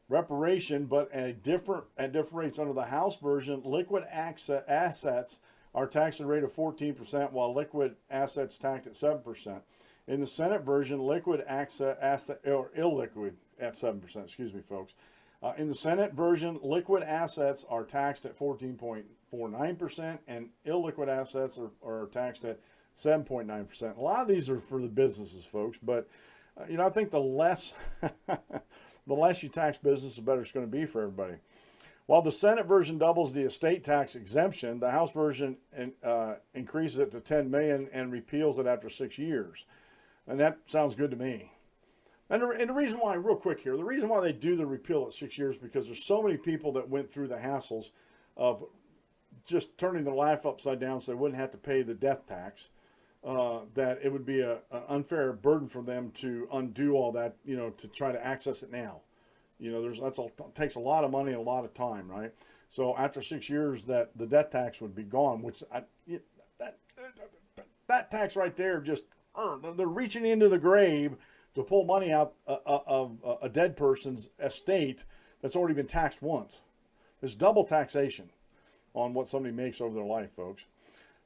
reparation, but at different rates. Under the House version, liquid assets are taxed at a rate of 14%, while liquid assets taxed at 7%. In the Senate version, liquid asset or illiquid at 7%. Excuse me, folks. In the Senate version, liquid assets are taxed at 14.49%, and illiquid assets are taxed at 7.9%. A lot of these are for the businesses, folks, but I think the less the less you tax business, the better it's going to be for everybody. While the Senate version doubles the estate tax exemption, the House version increases it to $10 million and repeals it after 6 years. And that sounds good to me. And the reason why, real quick here, the reason why they do the repeal at 6 years is because there's so many people that went through the hassles of just turning their life upside down so they wouldn't have to pay the death tax, that it would be an unfair burden for them to undo all that, to try to access it now. It takes a lot of money and a lot of time, right? So after 6 years, that the death tax would be gone, which that tax right there just, they're reaching into the grave to pull money out of a dead person's estate that's already been taxed once. There's double taxation on what somebody makes over their life, folks.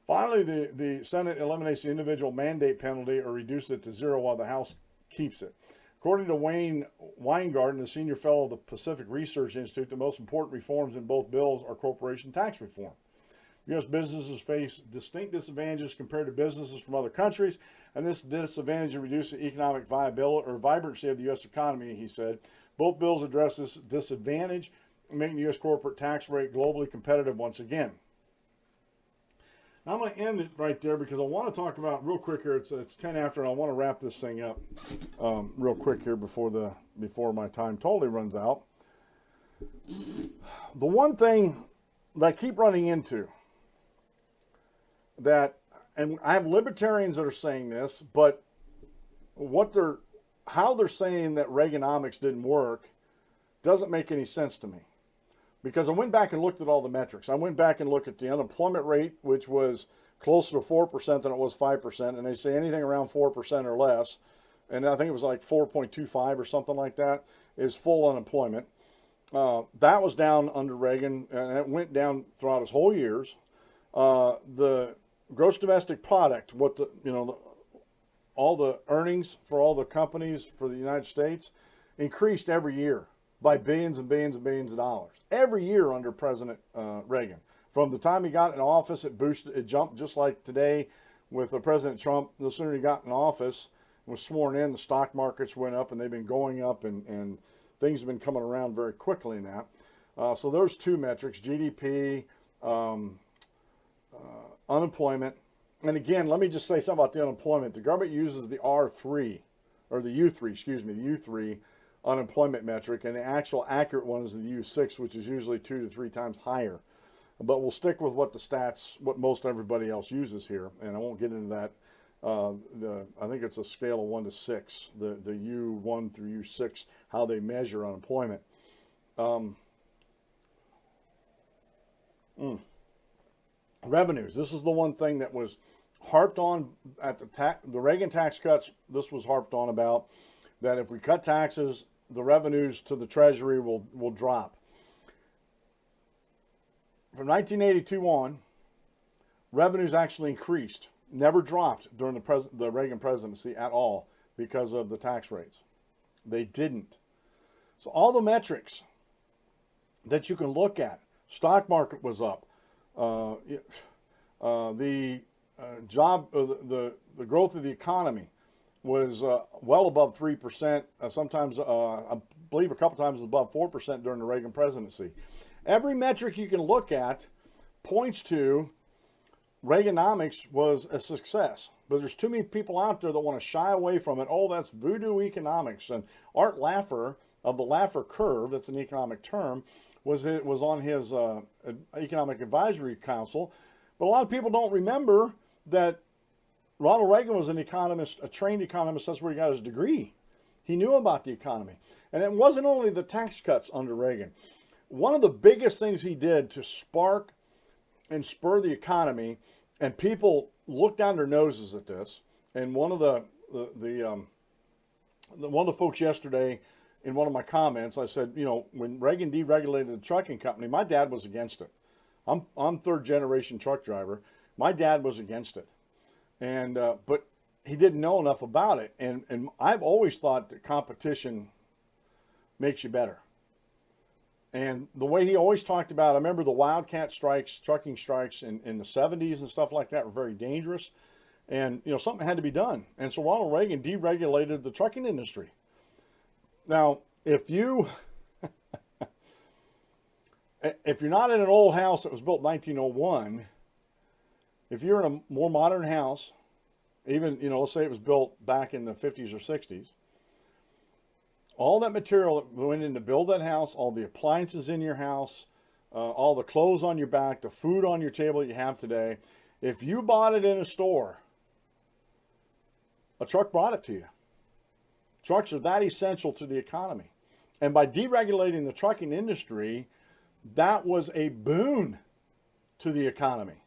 Finally, the Senate eliminates the individual mandate penalty or reduces it to zero while the House keeps it. According to Wayne Weingarten, the senior fellow of the Pacific Research Institute, the most important reforms in both bills are corporation tax reform. U.S. businesses face distinct disadvantages compared to businesses from other countries, and this disadvantage reduces the economic viability or vibrancy of the U.S. economy, he said. Both bills address this disadvantage, making the U.S. corporate tax rate globally competitive once again. Now I'm going to end it right there because I want to talk about, real quick here, it's 10 after, and I want to wrap this thing up real quick here before my time totally runs out. The one thing that I keep running into, and I have libertarians that are saying this, but how they're saying that Reaganomics didn't work doesn't make any sense to me. Because I went back and looked at all the metrics. I went back and looked at the unemployment rate, which was closer to 4% than it was 5%, and they say anything around 4% or less, and I think it was like 4.25 or something like that, is full unemployment. That was down under Reagan, and it went down throughout his whole years. The gross domestic product, all the earnings for all the companies for the United States increased every year by billions and billions and billions of dollars. Every year under President Reagan. From the time he got in office, it jumped just like today with President Trump. The sooner he got in office, was sworn in, the stock markets went up, and they've been going up, and things have been coming around very quickly now. So those two metrics, GDP, unemployment. And again, let me just say something about the unemployment. The government uses the R3, or the U3, excuse me, the U3 unemployment metric, and the actual accurate one is the U6, which is usually 2 to 3 times higher. But we'll stick with what most everybody else uses here, and I won't get into that. I think it's a scale of 1 to 6, the U1 through U6, how they measure unemployment. Revenues. This is the one thing that was harped on at the Reagan tax cuts. This was harped on about that if we cut taxes, the revenues to the Treasury will drop. From 1982 on, revenues actually increased, never dropped during the Reagan presidency at all because of the tax rates. They didn't. So all the metrics that you can look at, stock market was up, the growth of the economy. was well above 3%, sometimes I believe a couple times above 4% during the Reagan presidency. Every metric you can look at points to Reaganomics was a success. But there's too many people out there that want to shy away from it. Oh, that's voodoo economics. And Art Laffer of the Laffer curve, that's an economic term, was on his Economic Advisory Council. But a lot of people don't remember that Ronald Reagan was an economist, a trained economist. That's where he got his degree. He knew about the economy. And it wasn't only the tax cuts under Reagan. One of the biggest things he did to spark and spur the economy, and people look down their noses at this. And one of the folks yesterday, in one of my comments, I said, you know, when Reagan deregulated the trucking company, my dad was against it. I'm third generation truck driver. My dad was against it. And but he didn't know enough about it. And I've always thought that competition makes you better. And the way he always talked about, I remember the wildcat strikes, trucking strikes in the 70s and stuff like that were very dangerous. And, you know, something had to be done. And so Ronald Reagan deregulated the trucking industry. Now, if you're not in an old house that was built in 1901, if you're in a more modern house, even, you know, let's say it was built back in the 50s or 60s, all that material that went in to build that house, all the appliances in your house, all the clothes on your back, the food on your table that you have today, if you bought it in a store, a truck brought it to you. Trucks are that essential to the economy. And by deregulating the trucking industry, that was a boon to the economy.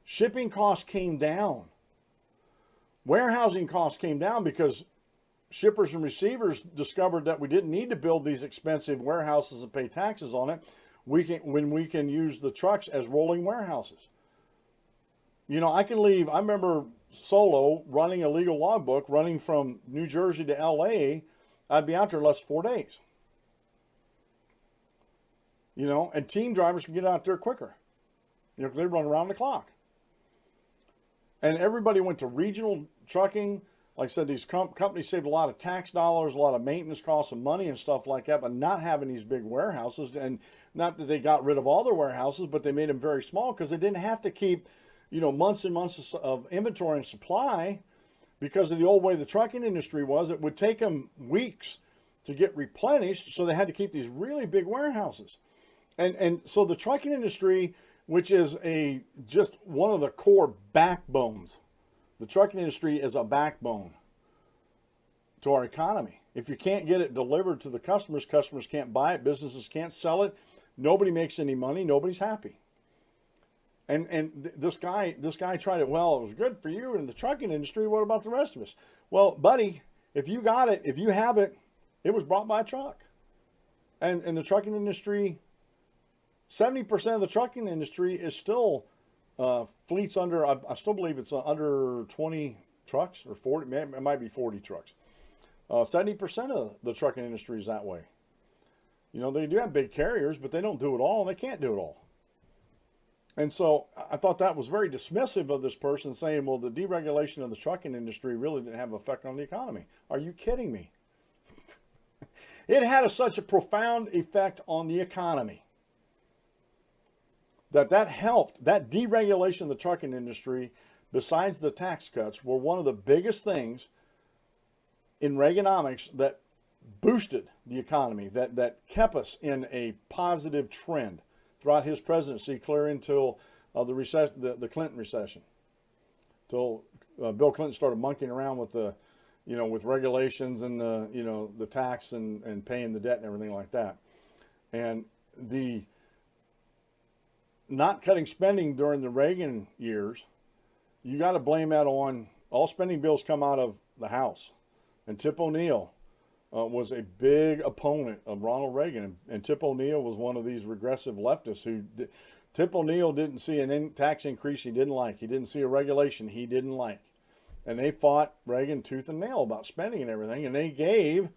Shipping costs came down. Warehousing costs came down because shippers and receivers discovered that we didn't need to build these expensive warehouses and pay taxes on it. When we can use the trucks as rolling warehouses. You know, I remember solo running a legal logbook, running from New Jersey to LA, I'd be out there in less than 4 days. You know, and team drivers can get out there quicker. You know, they run around the clock. And everybody went to regional trucking. Like I said, these companies saved a lot of tax dollars, a lot of maintenance costs and money and stuff like that, but not having these big warehouses. And not that they got rid of all their warehouses, but they made them very small because they didn't have to keep, you know, months and months of inventory and supply. Because of the old way the trucking industry was, it would take them weeks to get replenished, so they had to keep these really big warehouses. And so the trucking industry, which is just one of the core backbones, the trucking industry is a backbone to our economy. If you can't get it delivered to the customers, customers can't buy it, businesses can't sell it, nobody makes any money, nobody's happy. And this guy tried it. Well, it was good for you in the trucking industry. What about the rest of us? Well, buddy, if you got it, if you have it, it was brought by a truck. And in the trucking industry, 70% of the trucking industry is still fleets under, I still believe it's under 20 trucks or 40, it might be 40 trucks. 70% of the trucking industry is that way. You know, they do have big carriers, but they don't do it all, and they can't do it all. And so I thought that was very dismissive of this person, saying, well, the deregulation of the trucking industry really didn't have an effect on the economy. Are you kidding me? It had such a profound effect on the economy that helped. That deregulation of the trucking industry, besides the tax cuts, were one of the biggest things in Reaganomics that boosted the economy, that kept us in a positive trend throughout his presidency, clear until the Clinton recession, till Bill Clinton started monkeying around with with regulations and the tax and paying the debt and everything like that, and the not cutting spending during the Reagan years. You got to blame that on all spending bills come out of the House, and Tip O'Neill was a big opponent of Ronald Reagan. And Tip O'Neill was one of these regressive leftists Tip O'Neill didn't see an tax increase he didn't like. He didn't see a regulation he didn't like. And they fought Reagan tooth and nail about spending and everything. And they gave,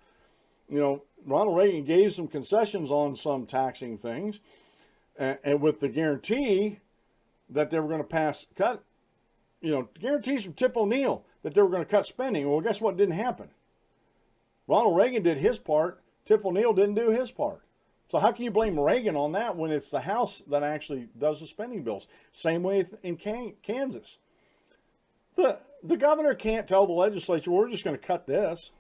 Ronald Reagan gave some concessions on some taxing things. And with the guarantee that they were going to guarantees from Tip O'Neill. that they were going to cut spending. Well, guess what didn't happen? Ronald Reagan did his part. Tip O'Neill didn't do his part. So how can you blame Reagan on that when it's the House that actually does the spending bills? Same way in Kansas. The governor can't tell the legislature, we're just going to cut this.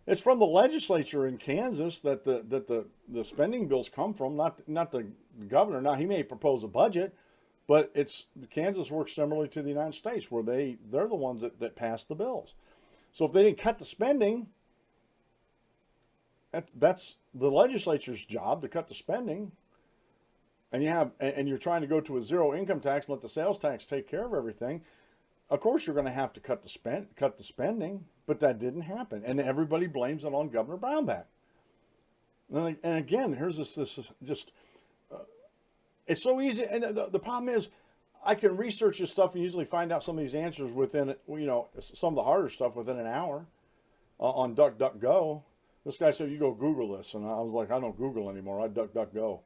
It's from the legislature in Kansas that the spending bills come from, not the governor. Now, he may propose a budget, but Kansas works similarly to the United States, where they're the ones that pass the bills. So if they didn't cut the spending, that's the legislature's job to cut the spending. And you're trying to go to a zero income tax and let the sales tax take care of everything. Of course, you're going to have to cut the spending, but that didn't happen, and everybody blames it on Governor Brownback. And again, here's this just it's so easy. And the problem is, I can research this stuff and usually find out some of these answers within, some of the harder stuff within an hour on DuckDuckGo. This guy said, you go Google this. And I was like, I don't Google anymore. I DuckDuckGo.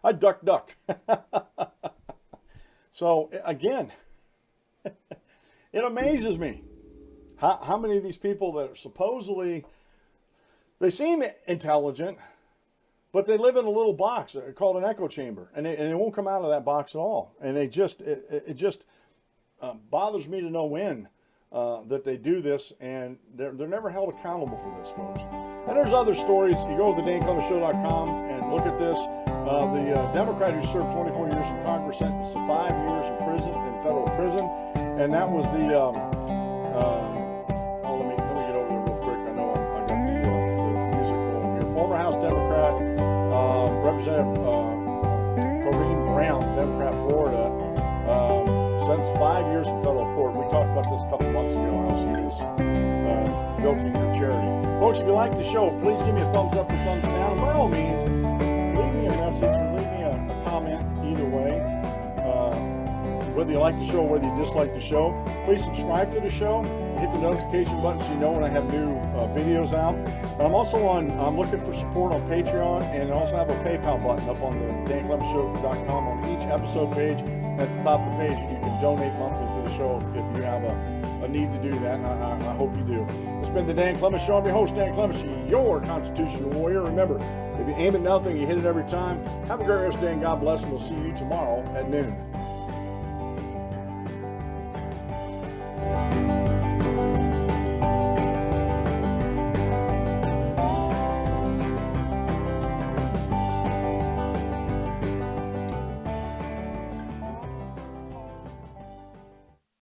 I duck. So, again, it amazes me how many of these people that are supposedly, they seem intelligent, but they live in a little box called an echo chamber, and they won't come out of that box at all. And it just bothers me to no end that they do this, and they're never held accountable for this, folks. And there's other stories. You go to the DaneClemensShow.com and look at this. The Democrat who served 24 years in Congress sentenced to 5 years in prison, in federal prison, and that was the. Let me get over there real quick. I know I got the music going here. Former House Democrat, Representative Corrine Brown, Democrat, Florida, sentenced 5 years in federal court. We talked about this a couple months ago. How she was milking her charity. Folks, if you like the show, please give me a thumbs up or thumbs down. And by all means, leave me a message or leave me a comment either way. Whether you like the show or whether you dislike the show, please subscribe to the show. Hit the notification button so you know when I have new videos out. And I'm looking for support on Patreon, and I also have a PayPal button up on the DaneClemensShow.com on each episode page. At the top of the page, you can donate monthly to the show if you have a need to do that, and I hope you do. It's been the Dan Clemens Show. I'm your host, Dan Clemens, your constitutional warrior. Remember, if you aim at nothing, you hit it every time. Have a great rest of the day, and God bless, and we'll see you tomorrow at noon.